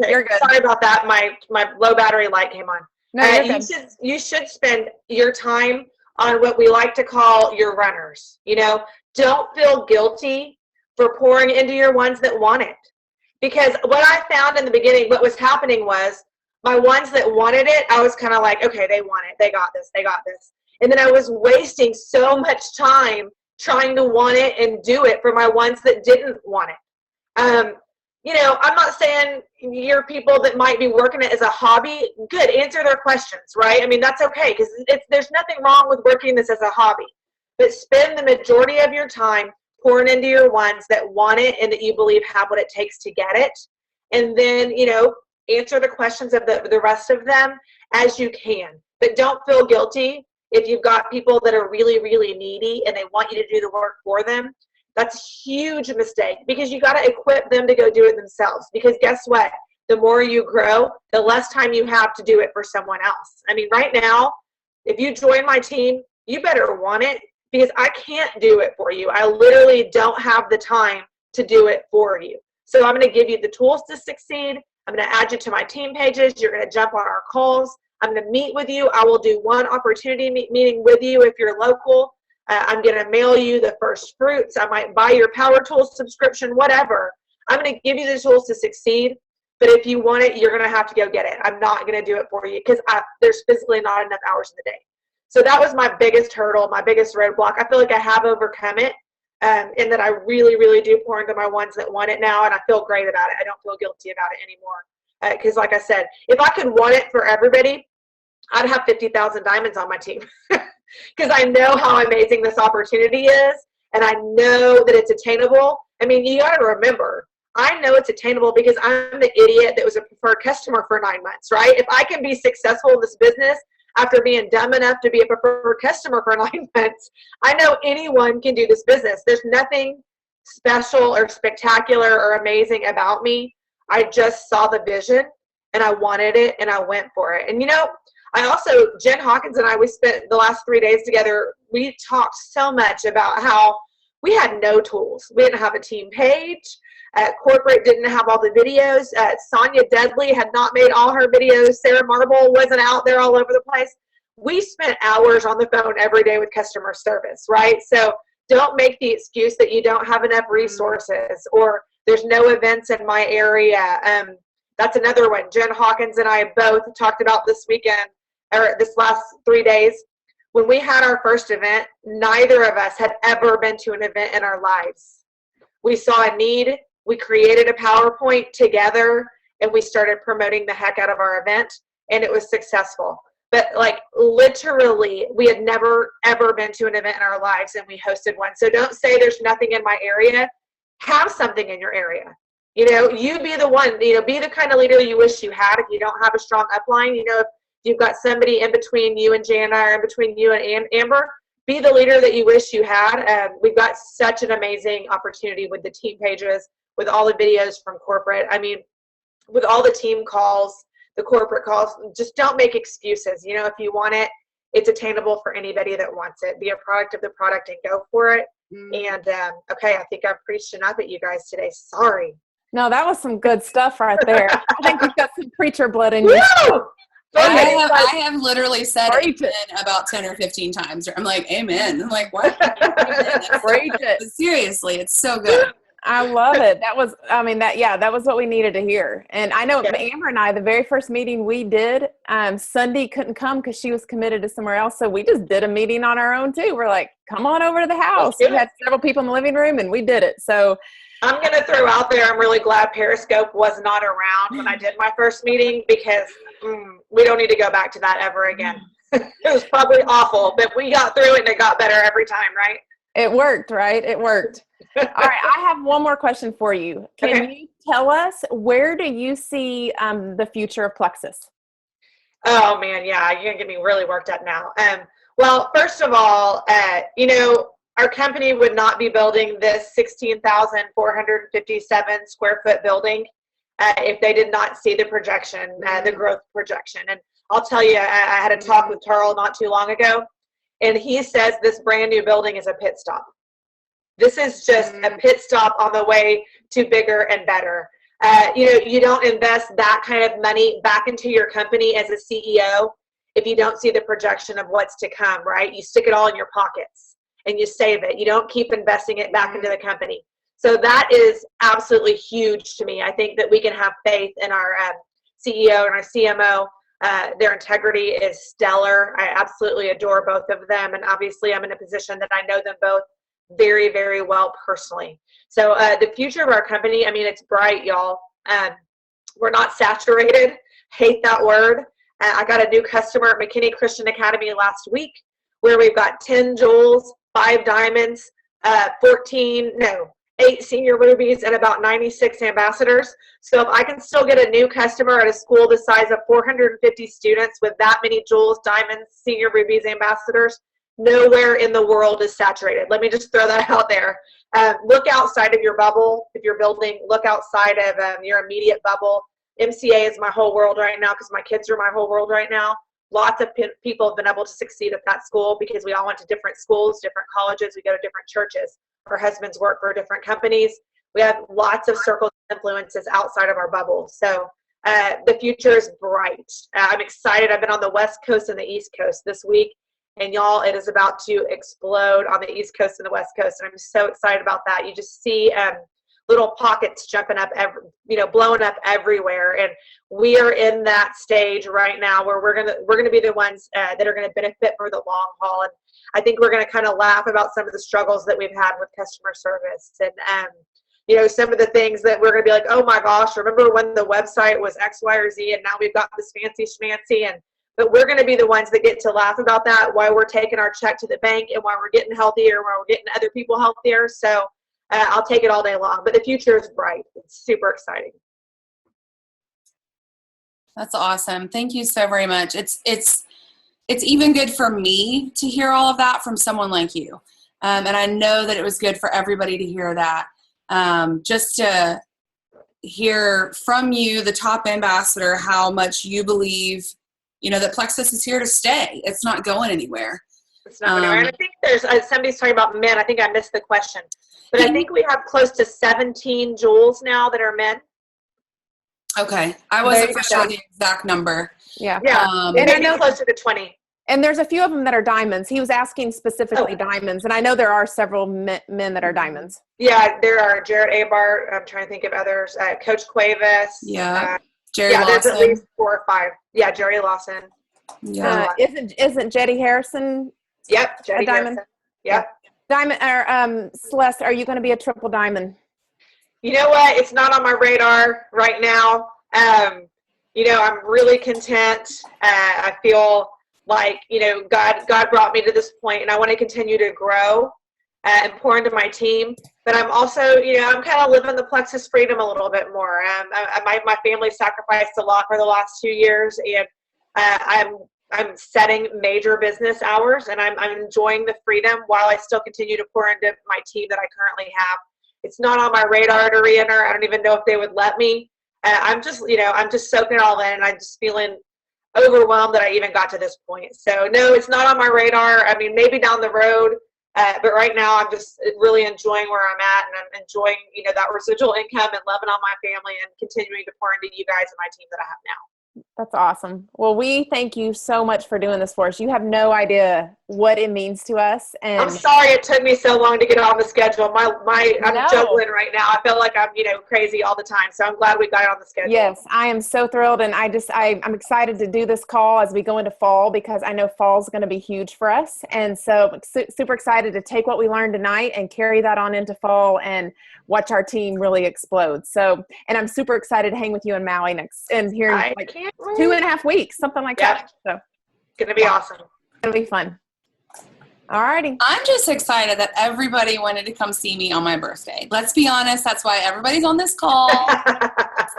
You're good. Sorry about that. My low battery light came on. No, you're good. You should spend your time on what we like to call your runners. Don't feel guilty for pouring into your ones that want it. Because what I found in the beginning, what was happening was my ones that wanted it, I was kind of like, okay, they want it. They got this. And then I was wasting so much time trying to want it and do it for my ones that didn't want it. I'm not saying you're people that might be working it as a hobby. Good, answer their questions, right? I mean, that's okay because there's nothing wrong with working this as a hobby. But spend the majority of your time pouring into your ones that want it and that you believe have what it takes to get it. And then, answer the questions of the rest of them as you can. But don't feel guilty if you've got people that are really, really needy and they want you to do the work for them. That's a huge mistake because you got to equip them to go do it themselves. Because guess what? The more you grow, the less time you have to do it for someone else. I mean, right now, if you join my team, you better want it. Because I can't do it for you. I literally don't have the time to do it for you. So I'm going to give you the tools to succeed. I'm going to add you to my team pages. You're going to jump on our calls. I'm going to meet with you. I will do one opportunity meeting with you if you're local. I'm going to mail you the first fruits. I might buy your Power Tools subscription, whatever. I'm going to give you the tools to succeed. But if you want it, you're going to have to go get it. I'm not going to do it for you because there's physically not enough hours in the day. So that was my biggest hurdle, my biggest roadblock. I feel like I have overcome it and that I really, really do pour into my ones that want it now, and I feel great about it. I don't feel guilty about it anymore. Because like I said, if I could want it for everybody, I'd have 50,000 diamonds on my team. Because I know how amazing this opportunity is, and I know that it's attainable. I mean, you got to remember, I know it's attainable because I'm the idiot that was a preferred customer for 9 months, right? If I can be successful in this business, after being dumb enough to be a preferred customer for 9 months, I know anyone can do this business. There's nothing special or spectacular or amazing about me. I just saw the vision and I wanted it and I went for it. And Jen Hawkins and I, we spent the last 3 days together. We talked so much about how we had no tools. We didn't have a team page. Corporate didn't have all the videos. Sonia Deadly had not made all her videos. Sarah Marble wasn't out there all over the place. We spent hours on the phone every day with customer service, right? So don't make the excuse that you don't have enough resources or there's no events in my area. That's another one. Jen Hawkins and I both talked about this weekend, or this last 3 days. When we had our first event, neither of us had ever been to an event in our lives. We saw a need, we created a PowerPoint together, and we started promoting the heck out of our event, and it was successful. But like literally, we had never ever been to an event in our lives, and we hosted one. So don't say there's nothing in my area. Have something in your area. You know, you be the one, you know, be the kind of leader you wish you had if you don't have a strong upline. You know, if you've got somebody in between you and Jana, or in between you and Amber, be the leader that you wish you had. We've got such an amazing opportunity with the team pages, with all the videos from corporate. I mean, with all the team calls, the corporate calls, just don't make excuses. You know, if you want it, it's attainable for anybody that wants it. Be a product of the product and go for it. And okay, I think I've preached enough at you guys today. Sorry. No, that was some good stuff right there. I think you've got some preacher blood in you. I have literally said amen about 10 or 15 times. I'm like, amen. I'm like, what? Preach it. But seriously, it's so good. I love it. That was what we needed to hear. And I know Amber and I, the very first meeting we did, Sunday couldn't come because she was committed to somewhere else. So we just did a meeting on our own too. We're like, come on over to the house. We had several people in the living room and we did it. So I'm going to throw out there, I'm really glad Periscope was not around when I did my first meeting, because we don't need to go back to that ever again. It was probably awful, but we got through it and it got better every time, right? It worked, right? It worked. All right. I have one more question for you. Can you tell us, where do you see the future of Plexus? Oh, man. Yeah. You're going to get me really worked up now. Well, first of all, you know, our company would not be building this 16,457 square foot building if they did not see the projection, the growth projection. And I'll tell you, I had a talk with Tarl not too long ago, and he says this brand new building is a pit stop. This is just a pit stop on the way to bigger and better. You know, you don't invest that kind of money back into your company as a CEO if you don't see the projection of what's to come, right? You stick it all in your pockets and you save it. You don't keep investing it back into the company. So that is absolutely huge to me. I think that we can have faith in our CEO and our CMO. Their integrity is stellar. I absolutely adore both of them. And obviously I'm in a position that I know them both very, very well personally. So the future of our company, I mean, it's bright, y'all. We're not saturated. Hate that word. I got a new customer at McKinney Christian Academy last week where we've got 10 jewels, 5 diamonds, 8 senior rubies, and about 96 ambassadors. So if I can still get a new customer at a school the size of 450 students with that many jewels, diamonds, senior rubies, ambassadors, nowhere in the world is saturated. Let me just throw that out there. Look outside of your bubble. If you're building, look outside of your immediate bubble. MCA is my whole world right now because my kids are my whole world right now. Lots of people have been able to succeed at that school because we all went to different schools, different colleges. We go to different churches. Our husbands work for different companies. We have lots of circles of influences outside of our bubble. So the future is bright. I'm excited. I've been on the West Coast and the East Coast this week. And y'all, it is about to explode on the East Coast and the West Coast. And I'm so excited about that. You just see little pockets jumping up, blowing up everywhere. And we are in that stage right now where we're gonna be the ones that are gonna benefit for the long haul. And I think we're gonna kind of laugh about some of the struggles that we've had with customer service and some of the things that we're gonna be like, oh my gosh, remember when the website was X, Y, or Z, and now we've got this fancy schmancy. But we're going to be the ones that get to laugh about that, why we're taking our check to the bank and why we're getting healthier, why we're getting other people healthier. So I'll take it all day long. But the future is bright. It's super exciting. That's awesome. Thank you so very much. It's even good for me to hear all of that from someone like you. And I know that it was good for everybody to hear that. Just to hear from you, the top ambassador, how much you believe that Plexus is here to stay. It's not going anywhere. It's not going anywhere. And I think there's somebody's talking about men. I think I missed the question. But I think we have close to 17 jewels now that are men. Okay. I wasn't for sure the exact number. Yeah. And I know closer to 20. And there's a few of them that are diamonds. He was asking specifically diamonds. And I know there are several men that are diamonds. Yeah, there are Jared Abar. I'm trying to think of others. Coach Cuevas. Yeah. Jerry Yeah, Lawson. there's at least 4 or 5. Yeah, Jerry Lawson. Yeah. Isn't Jetty Harrison Yep, Jetty a diamond? Harrison. Yep. Diamond or Celeste, are you going to be a triple diamond? You know what? It's not on my radar right now. I'm really content. I feel like, God brought me to this point, and I want to continue to grow and pour into my team. But I'm also, I'm kind of living the plexus freedom a little bit more. My family sacrificed a lot for the last 2 years, and I'm setting major business hours, and I'm enjoying the freedom while I still continue to pour into my team that I currently have. It's not on my radar to re-enter. I don't even know if they would let me. I'm just soaking it all in, and I'm just feeling overwhelmed that I even got to this point. So no, it's not on my radar. I mean, maybe down the road, but right now I'm just really enjoying where I'm at, and I'm enjoying, that residual income and loving on my family and continuing to pour into you guys and my team that I have now. That's awesome. Well, we thank you so much for doing this for us. You have no idea what it means to us. And I'm sorry it took me so long to get on the schedule. I'm juggling right now. I feel like I'm, crazy all the time. So I'm glad we got it on the schedule. Yes, I am so thrilled. And I'm excited to do this call as we go into fall, because I know fall is going to be huge for us. And so I'm super excited to take what we learned tonight and carry that on into fall and watch our team really explode. So, and I'm super excited to hang with you in Maui here in like 2.5 weeks, something like that. So it's going to be awesome. It'll be fun. All righty. I'm just excited that everybody wanted to come see me on my birthday. Let's be honest. That's why everybody's on this call.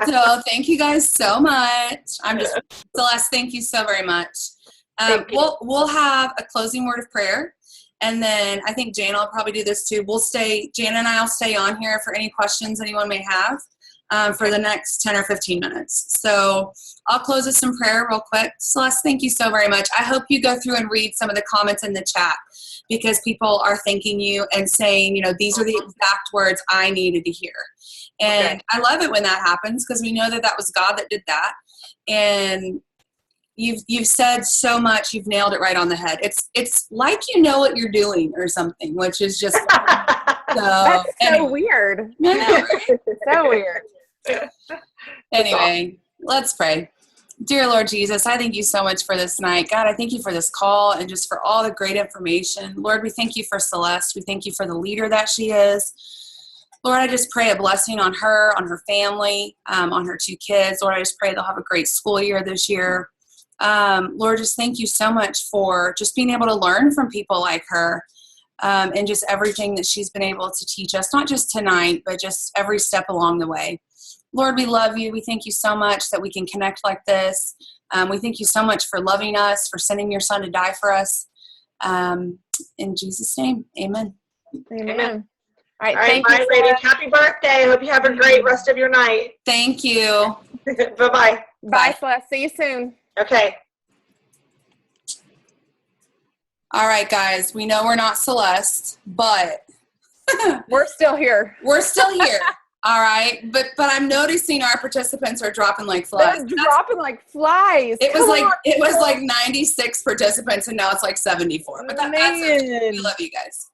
So thank you guys so much. Celeste, thank you so very much. We'll have a closing word of prayer. And then I think Jana will probably do this too. Jana and I will stay on here for any questions anyone may have for the next 10 or 15 minutes. So I'll close with some prayer real quick. Celeste, thank you so very much. I hope you go through and read some of the comments in the chat, because people are thanking you and saying, these are the exact words I needed to hear. And I love it when that happens, because we know that was God that did that. And you've said so much. You've nailed it right on the head. It's like you know what you're doing or something, which is just that's so weird. I know, right? So weird. Anyway, let's pray. Dear Lord Jesus, I thank you so much for this night. God, I thank you for this call and just for all the great information. Lord, we thank you for Celeste. We thank you for the leader that she is. Lord, I just pray a blessing on her, on her family, on her 2 kids. Lord, I just pray they'll have a great school year this year. Lord, just thank you so much for just being able to learn from people like her, and just everything that she's been able to teach us, not just tonight, but just every step along the way. Lord, we love you. We thank you so much that we can connect like this. We thank you so much for loving us, for sending your son to die for us. In Jesus' name, amen. Amen. All right, thank you, ladies. Happy birthday. I hope you have a great rest of your night. Thank you. Bye-bye. Bye, Celeste. See you soon. Okay. All right, guys. We know we're not Celeste, but we're still here. We're still here. All right. But I'm noticing our participants are dropping like flies. They're dropping like flies. It was like 96 participants, and now it's like 74. But that's okay. We love you guys.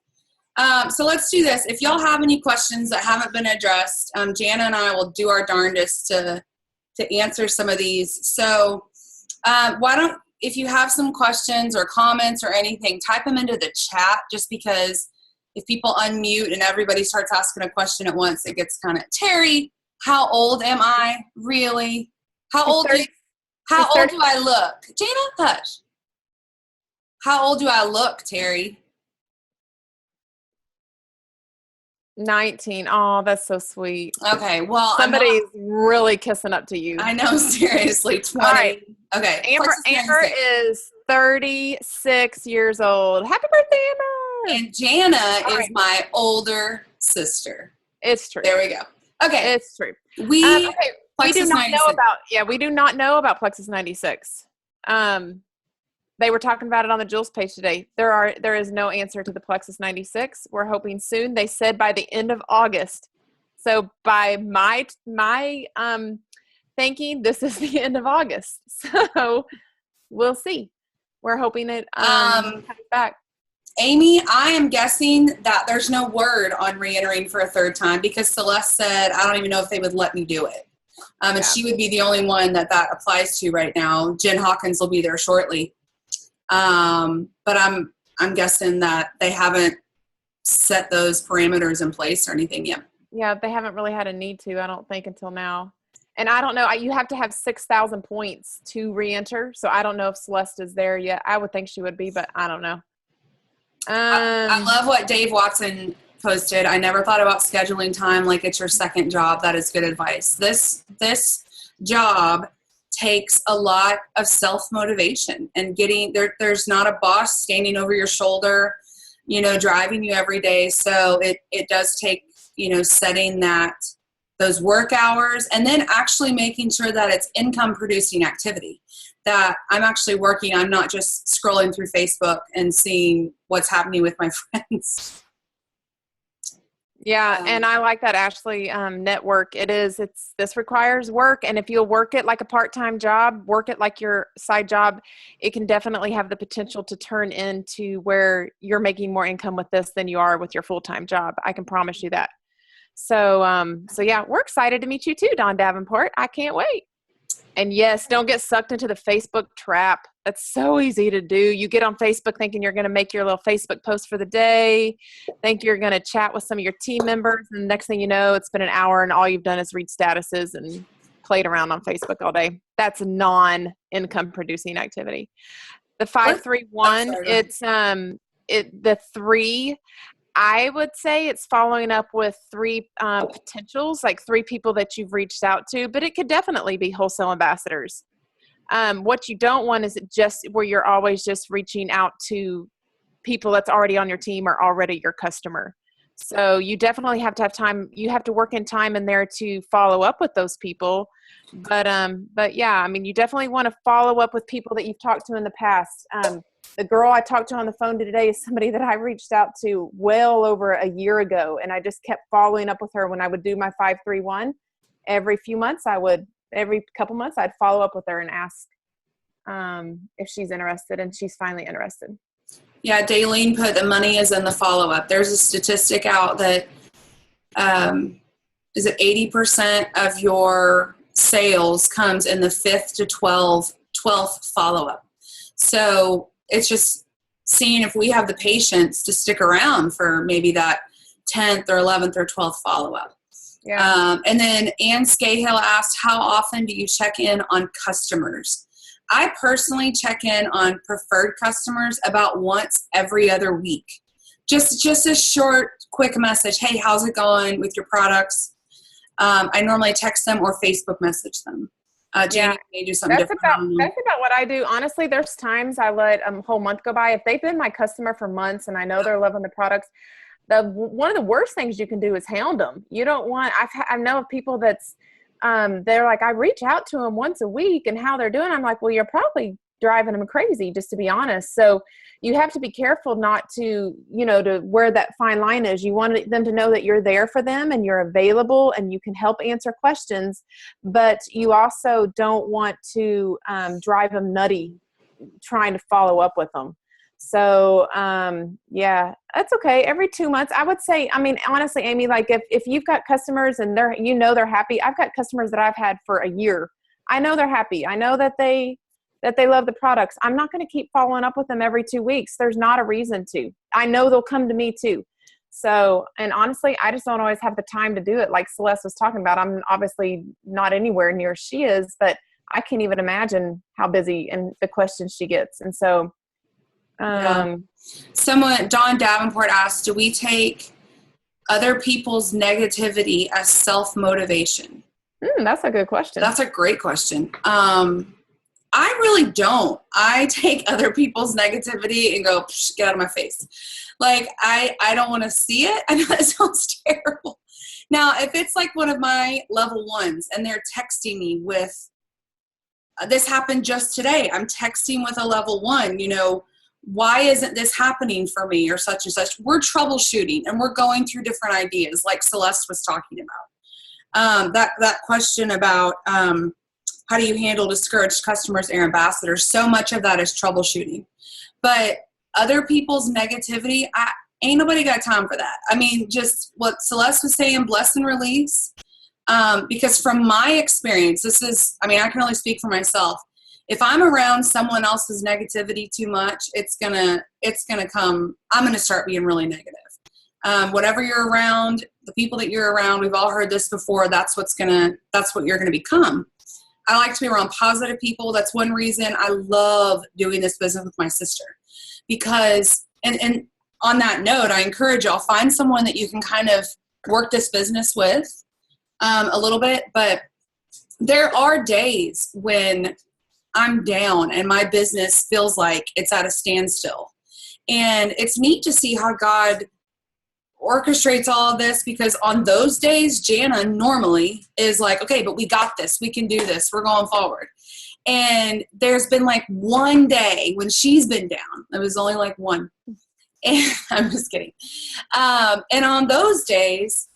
So let's do this. If y'all have any questions that haven't been addressed, Jana and I will do our darndest to answer some of these. So if you have some questions or comments or anything, type them into the chat, just because if people unmute and everybody starts asking a question at once, it gets kind of, Terry, how old am I? Really? How old do I look? Jana, hush. How old do I look, Terry? 19. Oh, that's so sweet. Okay, well, somebody's really kissing up to you. I know, seriously. 20. All right. Okay. Amber is 36 years old. Happy birthday, Amber! And Jana is my older sister. It's true. There we go. Okay. It's true. We do not know about Plexus 96. They were talking about it on the Jules page today. There is no answer to the Plexus 96. We're hoping soon. They said by the end of August. So by my thinking, this is the end of August. So we'll see. We're hoping it comes back. Amy, I am guessing that there's no word on re-entering for a third time, because Celeste said, I don't even know if they would let me do it. And she would be the only one that applies to right now. Jen Hawkins will be there shortly. But I'm guessing that they haven't set those parameters in place or anything yet. Yeah, they haven't really had a need to, I don't think, until now. And I don't know, you have to have 6,000 points to re-enter. So I don't know if Celeste is there yet. I would think she would be, but I don't know. I love what Dave Watson posted. I never thought about scheduling time like it's your second job. That is good advice. This job takes a lot of self-motivation and there's not a boss standing over your shoulder, driving you every day. So it does take, setting those work hours and then actually making sure that it's income producing activity, that I'm actually working. I'm not just scrolling through Facebook and seeing what's happening with my friends. Yeah. And I like that, Ashley, network. This requires work. And if you'll work it like a part-time job, work it like your side job, it can definitely have the potential to turn into where you're making more income with this than you are with your full-time job. I can promise you that. So yeah, we're excited to meet you too, Dawn Davenport. I can't wait. And yes, don't get sucked into the Facebook trap. That's so easy to do. You get on Facebook thinking you're going to make your little Facebook post for the day, think you're going to chat with some of your team members, and the next thing you know, it's been an hour and all you've done is read statuses and played around on Facebook all day. That's non-income producing activity. The 531, it's the 3. I would say it's following up with 3 potentials, like 3 people that you've reached out to, but it could definitely be wholesale ambassadors. What you don't want is it just where you're always just reaching out to people that's already on your team or already your customer. So you definitely have to have time. You have to work in time in there to follow up with those people. But yeah, I mean, you definitely want to follow up with people that you've talked to in the past. The girl I talked to on the phone today is somebody that I reached out to well over a year ago. And I just kept following up with her when I would do my 531. Every couple months, I'd follow up with her and ask if she's interested. And she's finally interested. Yeah, Daylene put the money is in the follow-up. There's a statistic out that is it 80% of your sales comes in the 5th to 12th follow-up. So it's just seeing if we have the patience to stick around for maybe that 10th or 11th or 12th follow-up. Yeah. And then Ann Scahill asked, how often do you check in on customers? I personally check in on preferred customers about once every other week. Just a short, quick message. Hey, how's it going with your products? I normally text them or Facebook message them. Jamie may do something different. That's about what I do. Honestly, there's times I let a whole month go by. If they've been my customer for months and I know they're loving the products, one of the worst things you can do is hound them. You don't want, I know of people that's, they're like, I reach out to them once a week and how they're doing. I'm like, well, you're probably driving them crazy, just to be honest. So you have to be careful not to, to where that fine line is. You want them to know that you're there for them and you're available and you can help answer questions, but you also don't want to drive them nutty trying to follow up with them. So, yeah, that's okay. Every 2 months, I would say, I mean, honestly, Amy, like if you've got customers and they're happy. I've got customers that I've had for a year. I know they're happy. I know that they love the products. I'm not going to keep following up with them every 2 weeks. There's not a reason to. I know they'll come to me too. So, and honestly, I just don't always have the time to do it. Like Celeste was talking about, I'm obviously not anywhere near she is, but I can't even imagine how busy and the questions she gets. And so, Someone, Dawn Davenport asked, do we take other people's negativity as self-motivation? That's a good question. That's a great question. I really don't. I take other people's negativity and go, get out of my face. Like, I don't want to see it. I know that sounds terrible. Now, if it's like one of my level ones and they're texting me with, this happened just today. I'm texting with a level 1, why isn't this happening for me or such and such? We're troubleshooting and we're going through different ideas like Celeste was talking about. That question about how do you handle discouraged customers or ambassadors? So much of that is troubleshooting. But other people's negativity, ain't nobody got time for that. I mean, just what Celeste was saying, bless and release. Because from my experience, I can only speak for myself. If I'm around someone else's negativity too much, it's gonna come, I'm gonna start being really negative. Whatever you're around, the people that you're around, we've all heard this before, that's what you're gonna become. I like to be around positive people. That's one reason I love doing this business with my sister. Because, and on that note, I encourage y'all, find someone that you can kind of work this business with a little bit. But there are days when I'm down and my business feels like it's at a standstill. And it's neat to see how God orchestrates all of this, because on those days, Jana normally is like, okay, but we got this. We can do this. We're going forward. And there's been like one day when she's been down. It was only like one. And I'm just kidding. And on those days,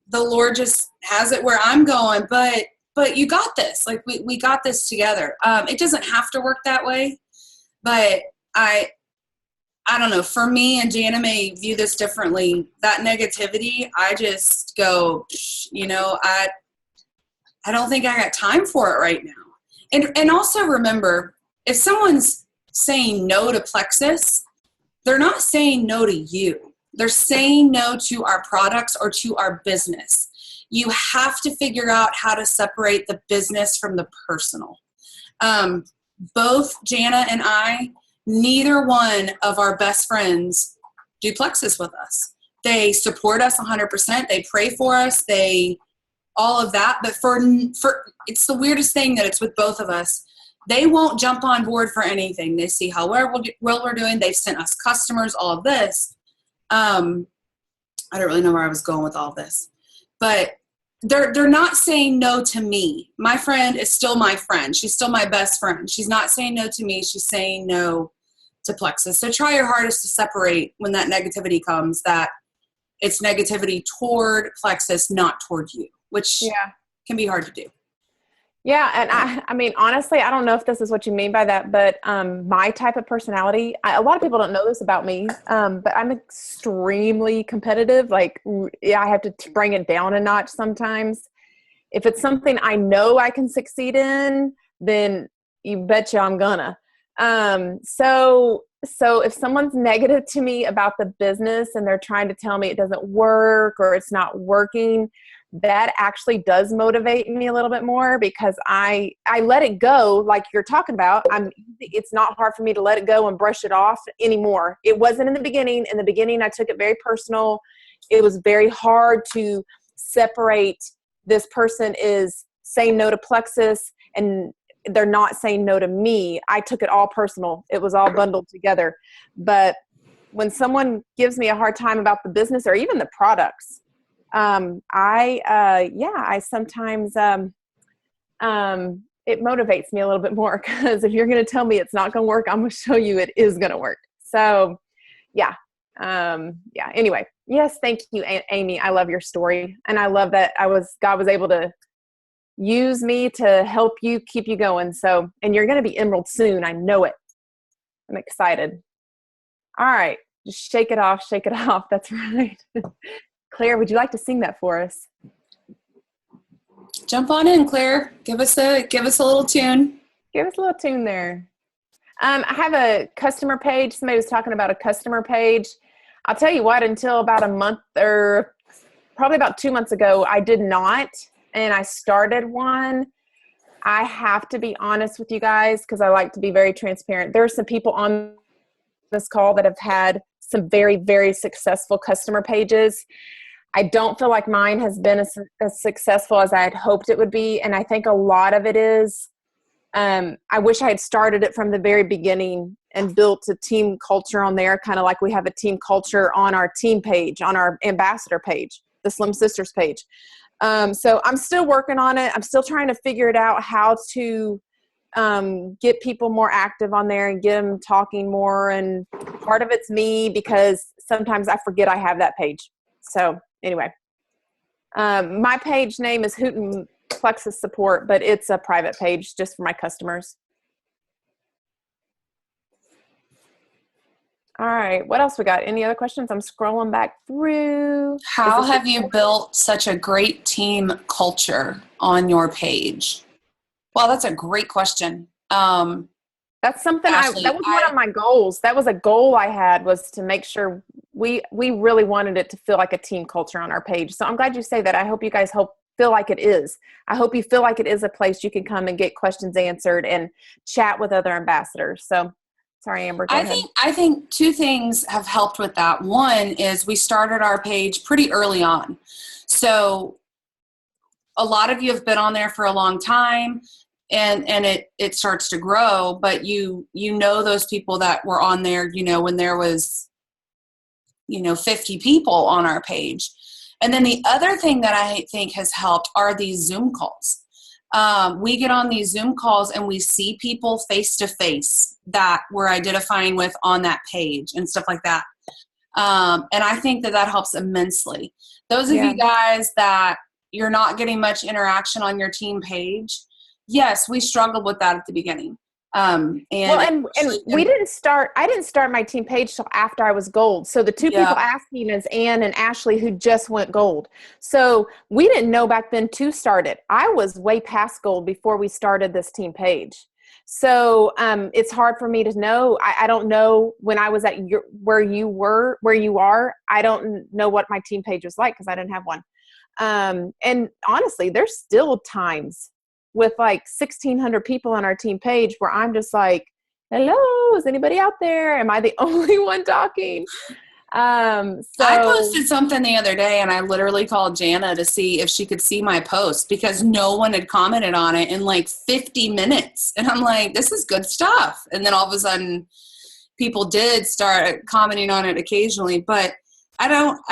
the Lord just has it where I'm going, but you got this. Like we got this together. It doesn't have to work that way, but I don't know. For me, and Jana may view this differently, that negativity, I just go, I don't think I got time for it right now. And also remember, if someone's saying no to plexus, they're not saying no to you. They're saying no to our products or to our business. You have to figure out how to separate the business from the personal. Both Jana and I, neither one of our best friends do plexus with us. They support us 100%. They pray for us. All of that. But for it's the weirdest thing that it's with both of us. They won't jump on board for anything. They see how well we're doing. They've sent us customers, all of this. I don't really know where I was going with all of this, but they're not saying no to me. My friend is still my friend. She's still my best friend. She's not saying no to me. She's saying no to plexus. So try your hardest to separate when that negativity comes, that it's negativity toward plexus, not toward you, which can be hard to do. Yeah. And I mean, honestly, I don't know if this is what you mean by that, but my type of personality, a lot of people don't know this about me, but I'm extremely competitive. Like, I have to bring it down a notch sometimes. If it's something I know I can succeed in, then you betcha I'm gonna. So if someone's negative to me about the business and they're trying to tell me it doesn't work or it's not working, that actually does motivate me a little bit more, because I let it go. Like you're talking about, it's not hard for me to let it go and brush it off anymore. It wasn't in the beginning. In the beginning, I took it very personal. It was very hard to separate, this person is saying no to plexus and they're not saying no to me. I took it all personal. It was all bundled together. But when someone gives me a hard time about the business or even the products, I sometimes, it motivates me a little bit more, because if you're going to tell me it's not going to work, I'm going to show you it is going to work. So anyway, yes. Thank you, Amy. I love your story. And I love that God was able to use me to help you, keep you going. So, and you're going to be Emerald soon. I know it. I'm excited. All right. Just shake it off. Shake it off. That's right. Claire, would you like to sing that for us? Jump on in, Claire. Give us a little tune. Give us a little tune there. I have a customer page. Somebody was talking about a customer page. I'll tell you what, until about a month or probably about 2 months ago, I did not. And I started one. I have to be honest with you guys, because I like to be very transparent. There are some people on this call that have had some very, very successful customer pages. I don't feel like mine has been as successful as I had hoped it would be. And I think a lot of it is, I wish I had started it from the very beginning and built a team culture on there, kind of like we have a team culture on our team page, on our ambassador page, the Slim Sisters page. So I'm still working on it. I'm still trying to figure it out, how to get people more active on there and get them talking more. And part of it's me, because sometimes I forget I have that page. So anyway, my page name is Hooten Plexus Support, but it's a private page just for my customers. All right. What else we got? Any other questions? I'm scrolling back through. How have you built such a great team culture on your page? Well, that's a great question. That's something Ashley, that was one of my goals. That was a goal I had, was to make sure we really wanted it to feel like a team culture on our page. So I'm glad you say that. I hope you guys feel like it is. I hope you feel like it is a place you can come and get questions answered and chat with other ambassadors. So sorry, Amber, go ahead. I think two things have helped with that. One is we started our page pretty early on. So a lot of you have been on there for a long time, and it starts to grow, but you know those people that were on there, when there was 50 people on our page. And then the other thing that I think has helped are these Zoom calls. We get on these Zoom calls and we see people face to face that we're identifying with on that page and stuff like that. And I think that helps immensely. Those of you guys that you're not getting much interaction on your team page, yes, we struggled with that at the beginning. And we didn't start, I didn't start my team page till after I was gold. So the two people asking is Ann and Ashley, who just went gold. So we didn't know back then to start it. I was way past gold before we started this team page. So it's hard for me to know. I don't know when I was at where you are. I don't know what my team page was like because I didn't have one. And honestly, there's still times with like 1,600 people on our team page where I'm just like, hello, is anybody out there? Am I the only one talking? I posted something the other day and I literally called Jana to see if she could see my post because no one had commented on it in like 50 minutes. And I'm like, this is good stuff. And then all of a sudden people did start commenting on it occasionally, but I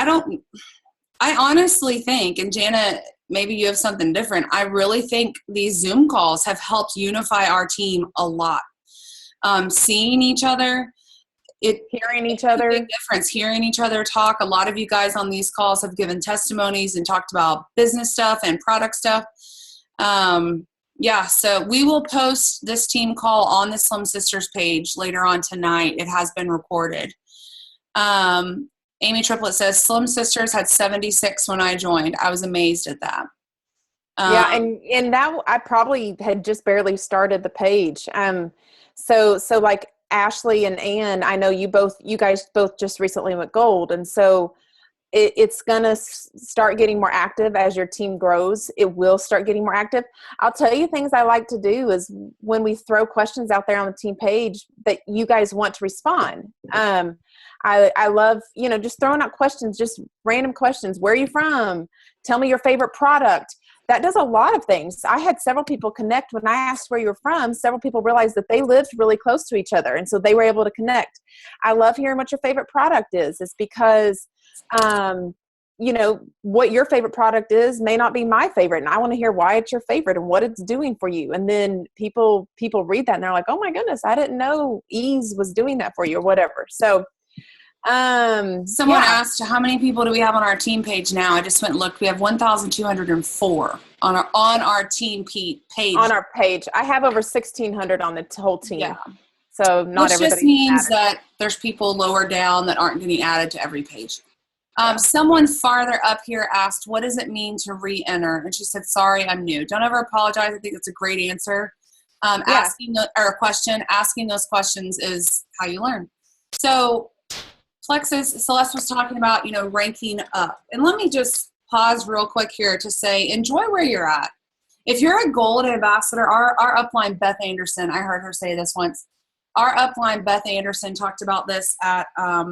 honestly think, and Jana, maybe you have something different, I really think these Zoom calls have helped unify our team a lot. Seeing each other, hearing each other, big difference. Hearing each other talk. A lot of you guys on these calls have given testimonies and talked about business stuff and product stuff. So we will post this team call on the Slim Sisters page later on tonight. It has been recorded. Amy Triplett says, Slim Sisters had 76 when I joined. I was amazed at that. And that I probably had just barely started the page. So like Ashley and Ann, I know you guys both just recently went gold. And so it's going to start getting more active as your team grows. It will start getting more active. I'll tell you things I like to do is when we throw questions out there on the team page that you guys want to respond. I love, just throwing out questions, just random questions. Where are you from? Tell me your favorite product. That does a lot of things. I had several people connect when I asked where you're from. Several people realized that they lived really close to each other. And so they were able to connect. I love hearing what your favorite product is. It's because, what your favorite product is may not be my favorite. And I want to hear why it's your favorite and what it's doing for you. And then people read that and they're like, oh my goodness, I didn't know Ease was doing that for you or whatever. So, someone asked, how many people do we have on our team page now? I just went and looked. We have 1,204 on our team page. On our page. I have over 1,600 on the whole team. Yeah. So not everybody. Which just means that there's people lower down that aren't getting added to every page. Someone farther up here asked, what does it mean to re-enter? And she said, sorry, I'm new. Don't ever apologize. I think it's a great answer. Asking those questions is how you learn. So Plexus, Celeste was talking about, ranking up. And let me just pause real quick here to say, enjoy where you're at. If you're a gold ambassador, our upline, Beth Anderson, I heard her say this once. Our upline, Beth Anderson, talked about this at a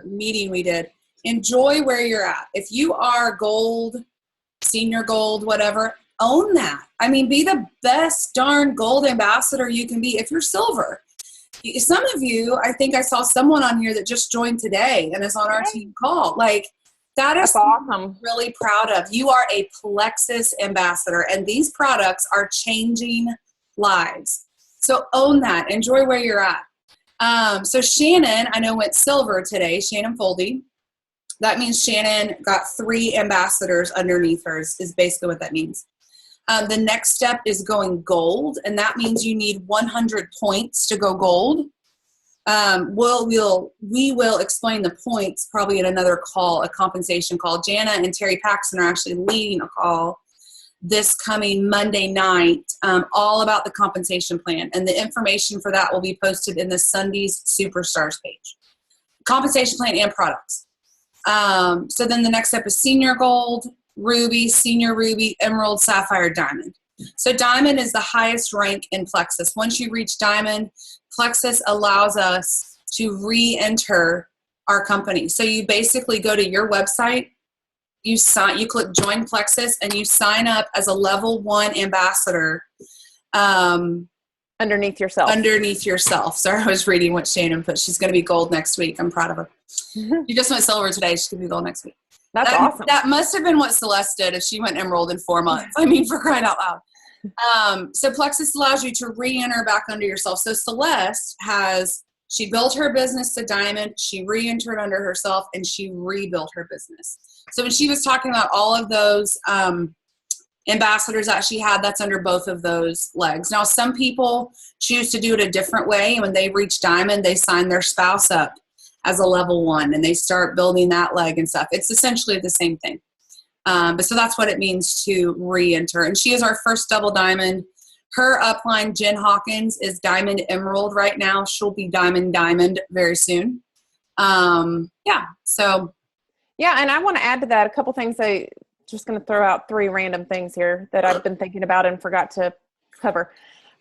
meeting we did. Enjoy where you're at. If you are gold, senior gold, whatever, own that. I mean, be the best darn gold ambassador you can be. If you're silver, some of you, I think I saw someone on here that just joined today and is on our team call. Like, that is awesome. I'm really proud of. You are a Plexus ambassador, and these products are changing lives. So own that. Enjoy where you're at. So Shannon, I know, went silver today. Shannon Foldy. That means Shannon got 3 ambassadors underneath hers, is basically what that means. The next step is going gold, and that means you need 100 points to go gold. We will explain the points probably in another call, a compensation call. Jana and Terry Paxton are actually leading a call this coming Monday night, all about the compensation plan. And the information for that will be posted in the Sunday's Superstars page. Compensation plan and products. So then the next step is senior gold, ruby, senior ruby, emerald, sapphire, diamond. So diamond is the highest rank in Plexus. Once you reach diamond, Plexus allows us to re-enter our company. So you basically go to your website, you click join Plexus, and you sign up as a level 1 ambassador. Underneath yourself. Sorry, I was reading what Shannon put. She's going to be gold next week. I'm proud of her. She just went silver today. She's going to be gold next week. That's awesome. That must have been what Celeste did if she went emerald in 4 months. I mean, for crying out loud. So Plexus allows you to re-enter back under yourself. So Celeste she built her business to diamond, she re-entered under herself, and she rebuilt her business. So when she was talking about all of those ambassadors that she had, that's under both of those legs. Now, some people choose to do it a different way. When they reach diamond, they sign their spouse up as a level 1, and they start building that leg and stuff. It's essentially the same thing. But so that's what it means to re-enter. And she is our first double diamond. Her upline, Jen Hawkins, is diamond emerald right now. She'll be diamond very soon. Yeah, and I want to add to that a couple things. Just going to throw out 3 random things here that I've been thinking about and forgot to cover.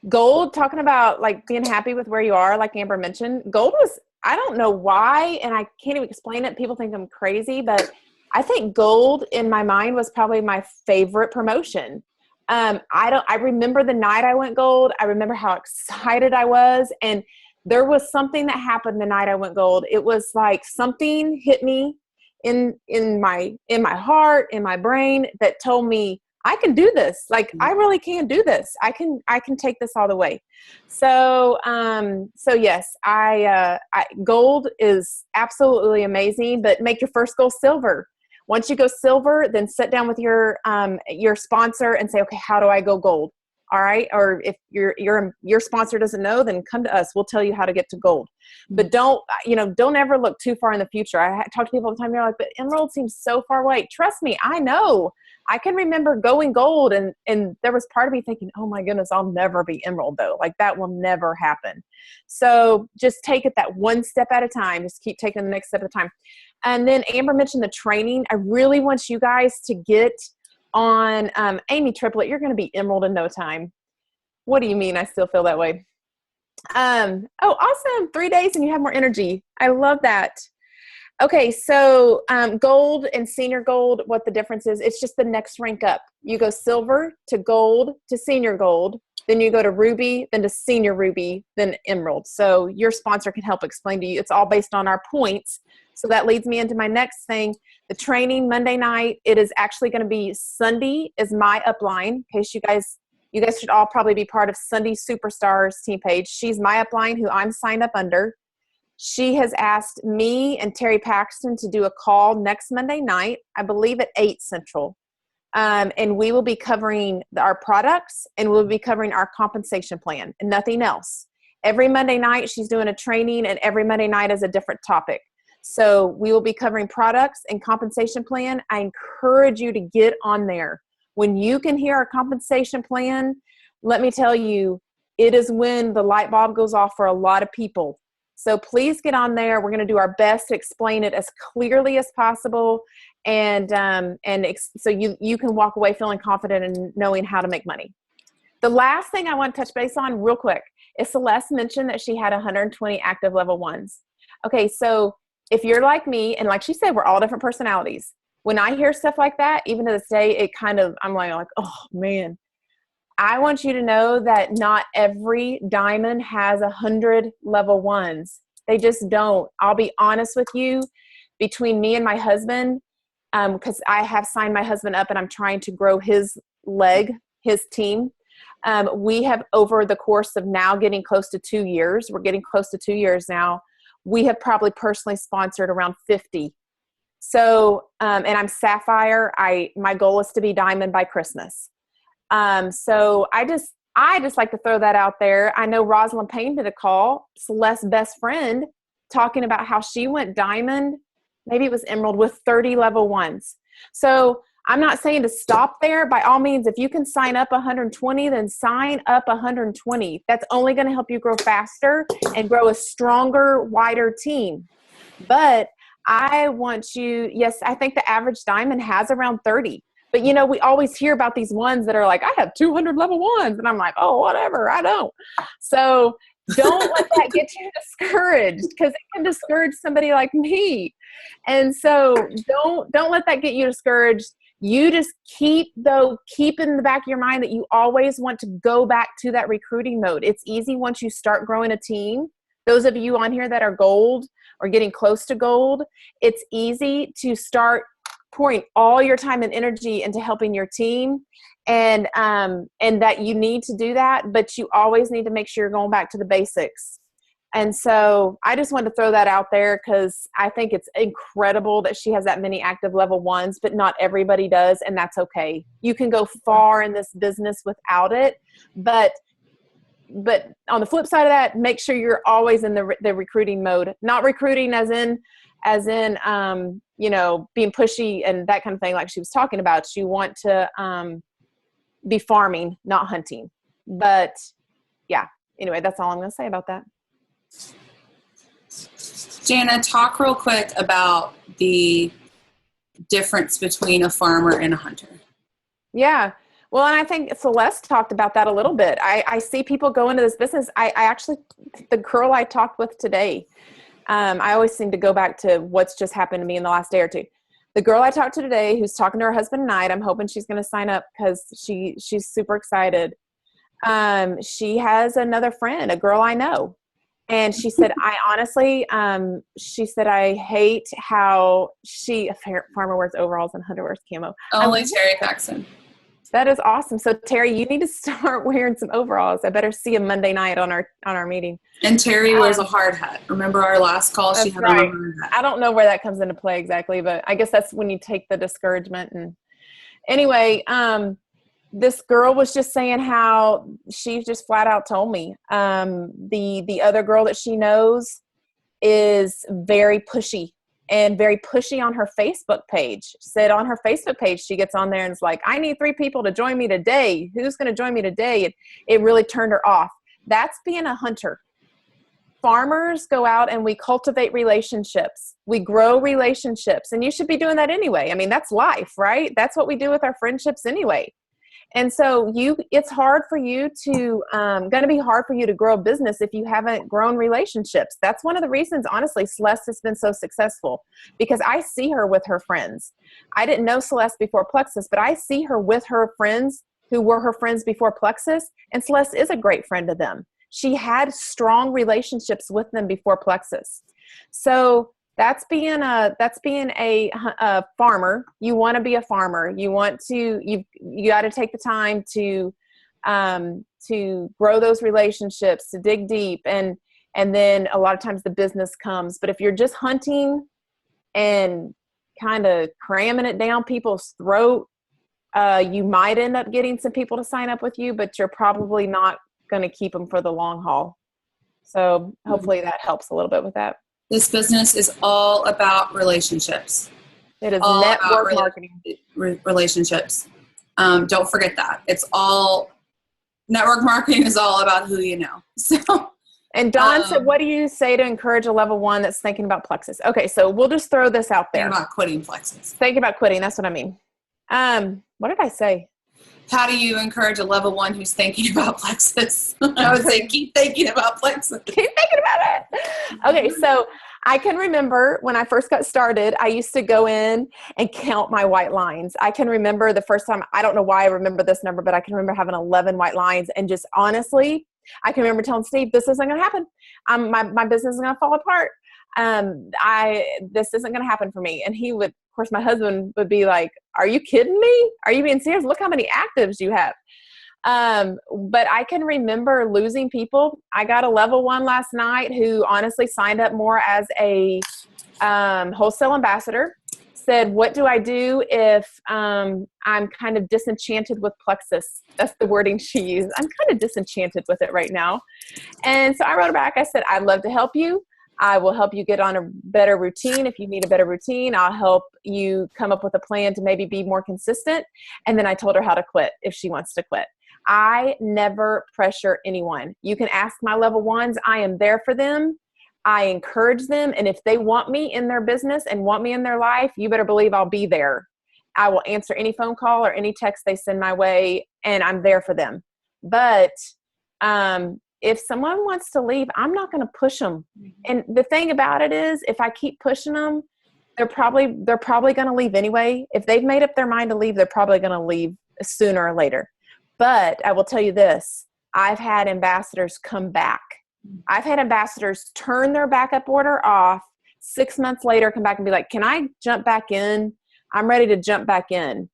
Gold, talking about like being happy with where you are, like Amber mentioned. Gold was, I don't know why, and I can't even explain it. People think I'm crazy, but I think gold in my mind was probably my favorite promotion. I remember the night I went gold. I remember how excited I was. And there was something that happened the night I went gold. It was like something hit me in my heart, in my brain, that told me I can do this. Like, I really can do this. I can take this all the way. So yes, gold is absolutely amazing, but make your first goal silver. Once you go silver, then sit down with your sponsor and say, okay, how do I go gold? All right. Or if your sponsor doesn't know, then come to us. We'll tell you how to get to gold. But don't ever look too far in the future. I talk to people all the time. They're like, but emerald seems so far away. Trust me, I know. I can remember going gold, and there was part of me thinking, oh my goodness, I'll never be emerald though. Like, that will never happen. So just take it that one step at a time. Just keep taking the next step at a time. And then Amber mentioned the training. I really want you guys to get on Amy Triplett. You're going to be emerald in no time. What do you mean? I still feel that way. Oh, awesome. 3 days and you have more energy. I love that. Okay. So gold and senior gold, what the difference is, it's just the next rank up. You go silver to gold to senior gold. Then you go to ruby, then to senior ruby, then emerald. So your sponsor can help explain to you. It's all based on our points. So that leads me into my next thing, the training Monday night. It is actually going to be Sunday is my upline. In case you guys should all probably be part of Sunday Superstars team page. She's my upline who I'm signed up under. She has asked me and Terry Paxton to do a call next Monday night, I believe at 8 Central. And we will be covering our products, and we'll be covering our compensation plan and nothing else. Every Monday night she's doing a training, and every Monday night is a different topic. So we will be covering products and compensation plan. I encourage you to get on there. When you can hear our compensation plan, let me tell you, it is when the light bulb goes off for a lot of people. So please get on there. We're going to do our best to explain it as clearly as possible. So you can walk away feeling confident and knowing how to make money. The last thing I want to touch base on real quick is Celeste mentioned that she had 120 active level 1s. Okay, so if you're like me, and like she said, we're all different personalities. When I hear stuff like that, even to this day, I'm like, oh man. I want you to know that not every diamond has 100 level 1s. They just don't. I'll be honest with you, between me and my husband, because I have signed my husband up and I'm trying to grow his team. We have, over the course of now getting close to 2 years, we're getting close to 2 years now, we have probably personally sponsored around 50. So, and I'm Sapphire. My goal is to be diamond by Christmas. So I just like to throw that out there. I know Rosalind Payne did a call, Celeste's best friend, talking about how she went diamond, maybe it was emerald, with 30 level ones. So I'm not saying to stop there. By all means, if you can sign up 120, then sign up 120. That's only going to help you grow faster and grow a stronger, wider team. But I want you, yes, I think the average diamond has around 30. But, we always hear about these ones that are like, I have 200 level ones. And I'm like, oh, whatever, I don't. So don't let that get you discouraged, because it can discourage somebody like me. And so don't let that get you discouraged. You just keep in the back of your mind that you always want to go back to that recruiting mode. It's easy once you start growing a team. Those of you on here that are gold or getting close to gold, it's easy to start pouring all your time and energy into helping your team, and that you need to do that, but you always need to make sure you're going back to the basics. And so I just wanted to throw that out there, because I think it's incredible that she has that many active level ones, but not everybody does, and that's okay. You can go far in this business without it, but on the flip side of that, make sure you're always in the recruiting mode. Not recruiting as in being pushy and that kind of thing like she was talking about. You want to be farming, not hunting. But yeah, anyway, that's all I'm going to say about that. Jana, talk real quick about the difference between a farmer and a hunter. Yeah. Well, and I think Celeste talked about that a little bit. I see people go into this business. I actually, the girl I talked with today, I always seem to go back to what's just happened to me in the last day or two. The girl I talked to today, who's talking to her husband tonight, I'm hoping she's going to sign up because she's super excited. She has another friend, a girl I know. And she said, I honestly, I hate how farmer wears overalls and hunter wears camo. Only Terry Paxson. That is awesome. So Terry, you need to start wearing some overalls. I better see him Monday night on our meeting. And Terry wears a hard hat. Remember our last call? She had on a hard hat. I don't know where that comes into play exactly, but I guess that's when you take the discouragement. And anyway, this girl was just saying how she just flat out told me the other girl that she knows is very pushy. And very pushy on her Facebook page. Said on her Facebook page, she gets on there and is like, I need 3 people to join me today. Who's going to join me today? And it really turned her off. That's being a hunter. Farmers go out and we cultivate relationships. We grow relationships. And you should be doing that anyway. I mean, that's life, right? That's what we do with our friendships anyway. And so it's hard for you to, going to be hard for you to grow a business if you haven't grown relationships. That's one of the reasons, honestly, Celeste has been so successful, because I see her with her friends. I didn't know Celeste before Plexus, but I see her with her friends who were her friends before Plexus, and Celeste is a great friend to them. She had strong relationships with them before Plexus. So that's being a farmer. You want to be a farmer. You got to take the time to grow those relationships, to dig deep, and then a lot of times the business comes. But if you're just hunting and kind of cramming it down people's throat, you might end up getting some people to sign up with you, but you're probably not going to keep them for the long haul. So hopefully that helps a little bit with that. This business is all about relationships. It is network marketing. Relationships. Don't forget that. It's all network marketing is all about who you know. So. And Dawn said, what do you say to encourage a level 1 that's thinking about Plexus? Okay, so we'll just throw this out there. Thinking about quitting Plexus. Thinking about quitting. That's what I mean. What did I say? How do you encourage a level 1 who's thinking about Plexus? I would say keep thinking about Plexus. Keep thinking about it. Okay, so I can remember when I first got started, I used to go in and count my white lines. I can remember the first time, I don't know why I remember this number, but I can remember having 11 white lines, and just honestly, I can remember telling Steve, this isn't going to happen. My business is going to fall apart. This isn't going to happen for me. And he would, of course, my husband would be like, are you kidding me? Are you being serious? Look how many actives you have. But I can remember losing people. I got a level 1 last night who honestly signed up more as a wholesale ambassador. said, what do I do if I'm kind of disenchanted with plexus? That's the wording she used. I'm kind of disenchanted with it right now. And so I wrote her back. I said, I'd love to help you. I will help you get on a better routine. If you need a better routine, I'll help you come up with a plan to maybe be more consistent. And then I told her how to quit if she wants to quit. I never pressure anyone. You can ask my level ones. I am there for them. I encourage them. And if they want me in their business and want me in their life, you better believe I'll be there. I will answer any phone call or any text they send my way, and I'm there for them. But if someone wants to leave, I'm not going to push them. And the thing about it is, if I keep pushing them, they're probably going to leave anyway. If they've made up their mind to leave, they're probably going to leave sooner or later. But I will tell you this, I've had ambassadors come back. I've had ambassadors turn their backup order off, 6 months later come back and be like, can I jump back in? I'm ready to jump back in.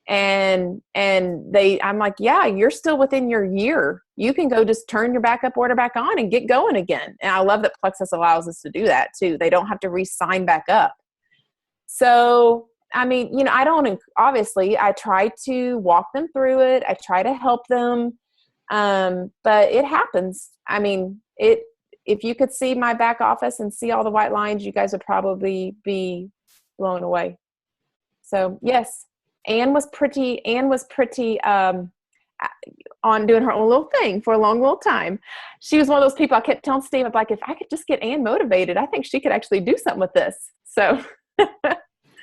And I'm like, yeah, you're still within your year. You can go just turn your backup order back on and get going again. And I love that Plexus allows us to do that too. They don't have to re-sign back up. So, I mean, obviously I try to walk them through it. I try to help them. But it happens. I mean, if you could see my back office and see all the white lines, you guys would probably be blown away. So yes, Anne was pretty on doing her own little thing for a long, little time. She was one of those people I kept telling Steve, I'm like, if I could just get Anne motivated, I think she could actually do something with this. So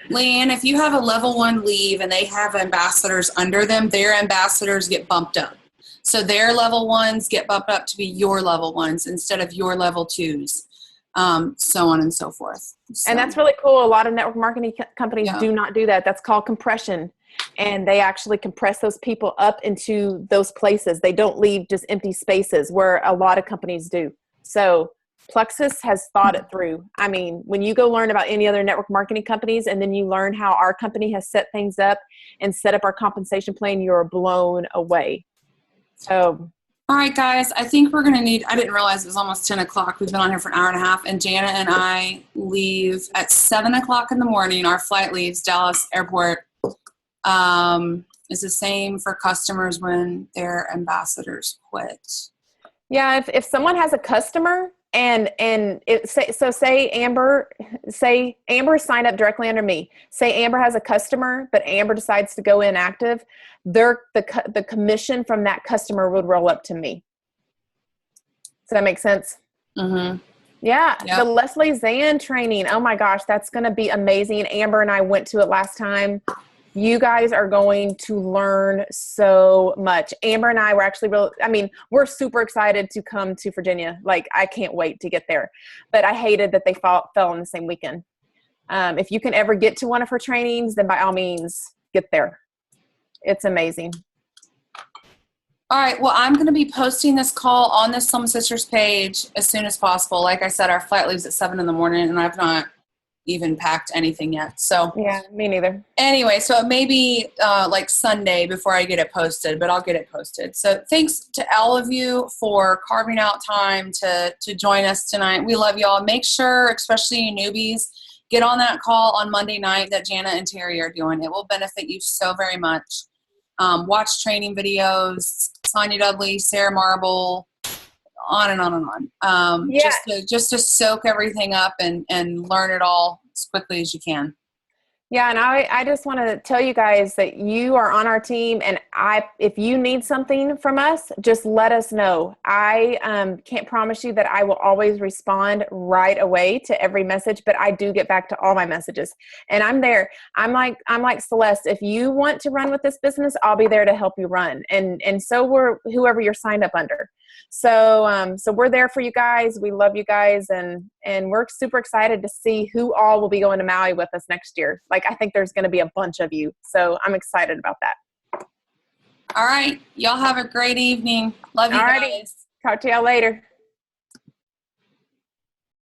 Leanne, if you have a level 1 leave and they have ambassadors under them, their ambassadors get bumped up. So their level 1s get bumped up to be your level 1s instead of your level 2s, so on and so forth. So. And that's really cool. A lot of network marketing companies do not do that. That's called compression. And they actually compress those people up into those places. They don't leave just empty spaces where a lot of companies do. So Plexus has thought it through. I mean, when you go learn about any other network marketing companies and then you learn how our company has set things up and set up our compensation plan, you're blown away. So, all right, guys, I think we're going to need, I didn't realize it was almost 10 o'clock. We've been on here for an hour and a half, and Jana and I leave at 7 o'clock in the morning. Our flight leaves Dallas Airport. Is the same for customers when their ambassadors quit. Yeah, if someone has a customer and say Amber signed up directly under me. Say Amber has a customer, but Amber decides to go inactive. The commission from that customer would roll up to me. Does that make sense? Mm-hmm. Yeah. Yep. The Leslie Zan training. Oh my gosh, that's going to be amazing. Amber and I went to it last time. You guys are going to learn so much. Amber and I were actually we're super excited to come to Virginia. Like, I can't wait to get there. But I hated that they fell on the same weekend. If you can ever get to one of her trainings, then by all means, get there. It's amazing. All right. Well, I'm going to be posting this call on the Slim Sisters page as soon as possible. Like I said, our flight leaves at 7 in the morning, and I've not even packed anything yet. So yeah, me neither. Anyway, so it may be like Sunday before I get it posted, but I'll get it posted. So thanks to all of you for carving out time to join us tonight. We love y'all. Make sure, especially you newbies, get on that call on Monday night that Jana and Terry are doing. It will benefit you so very much. Watch training videos, Sonia Dudley, Sarah Marble, on and on and on. Just to soak everything up and learn it all as quickly as you can. Yeah, and I just want to tell you guys that you are on our team, and if you need something from us, just let us know. I can't promise you that I will always respond right away to every message, but I do get back to all my messages, and I'm there. I'm like Celeste. If you want to run with this business, I'll be there to help you run, and so we're whoever you're signed up under. So we're there for you guys. We love you guys, and we're super excited to see who all will be going to Maui with us next year. Like, I think there's going to be a bunch of you. So I'm excited about that. All right. Y'all have a great evening. Love you guys. Talk to y'all later.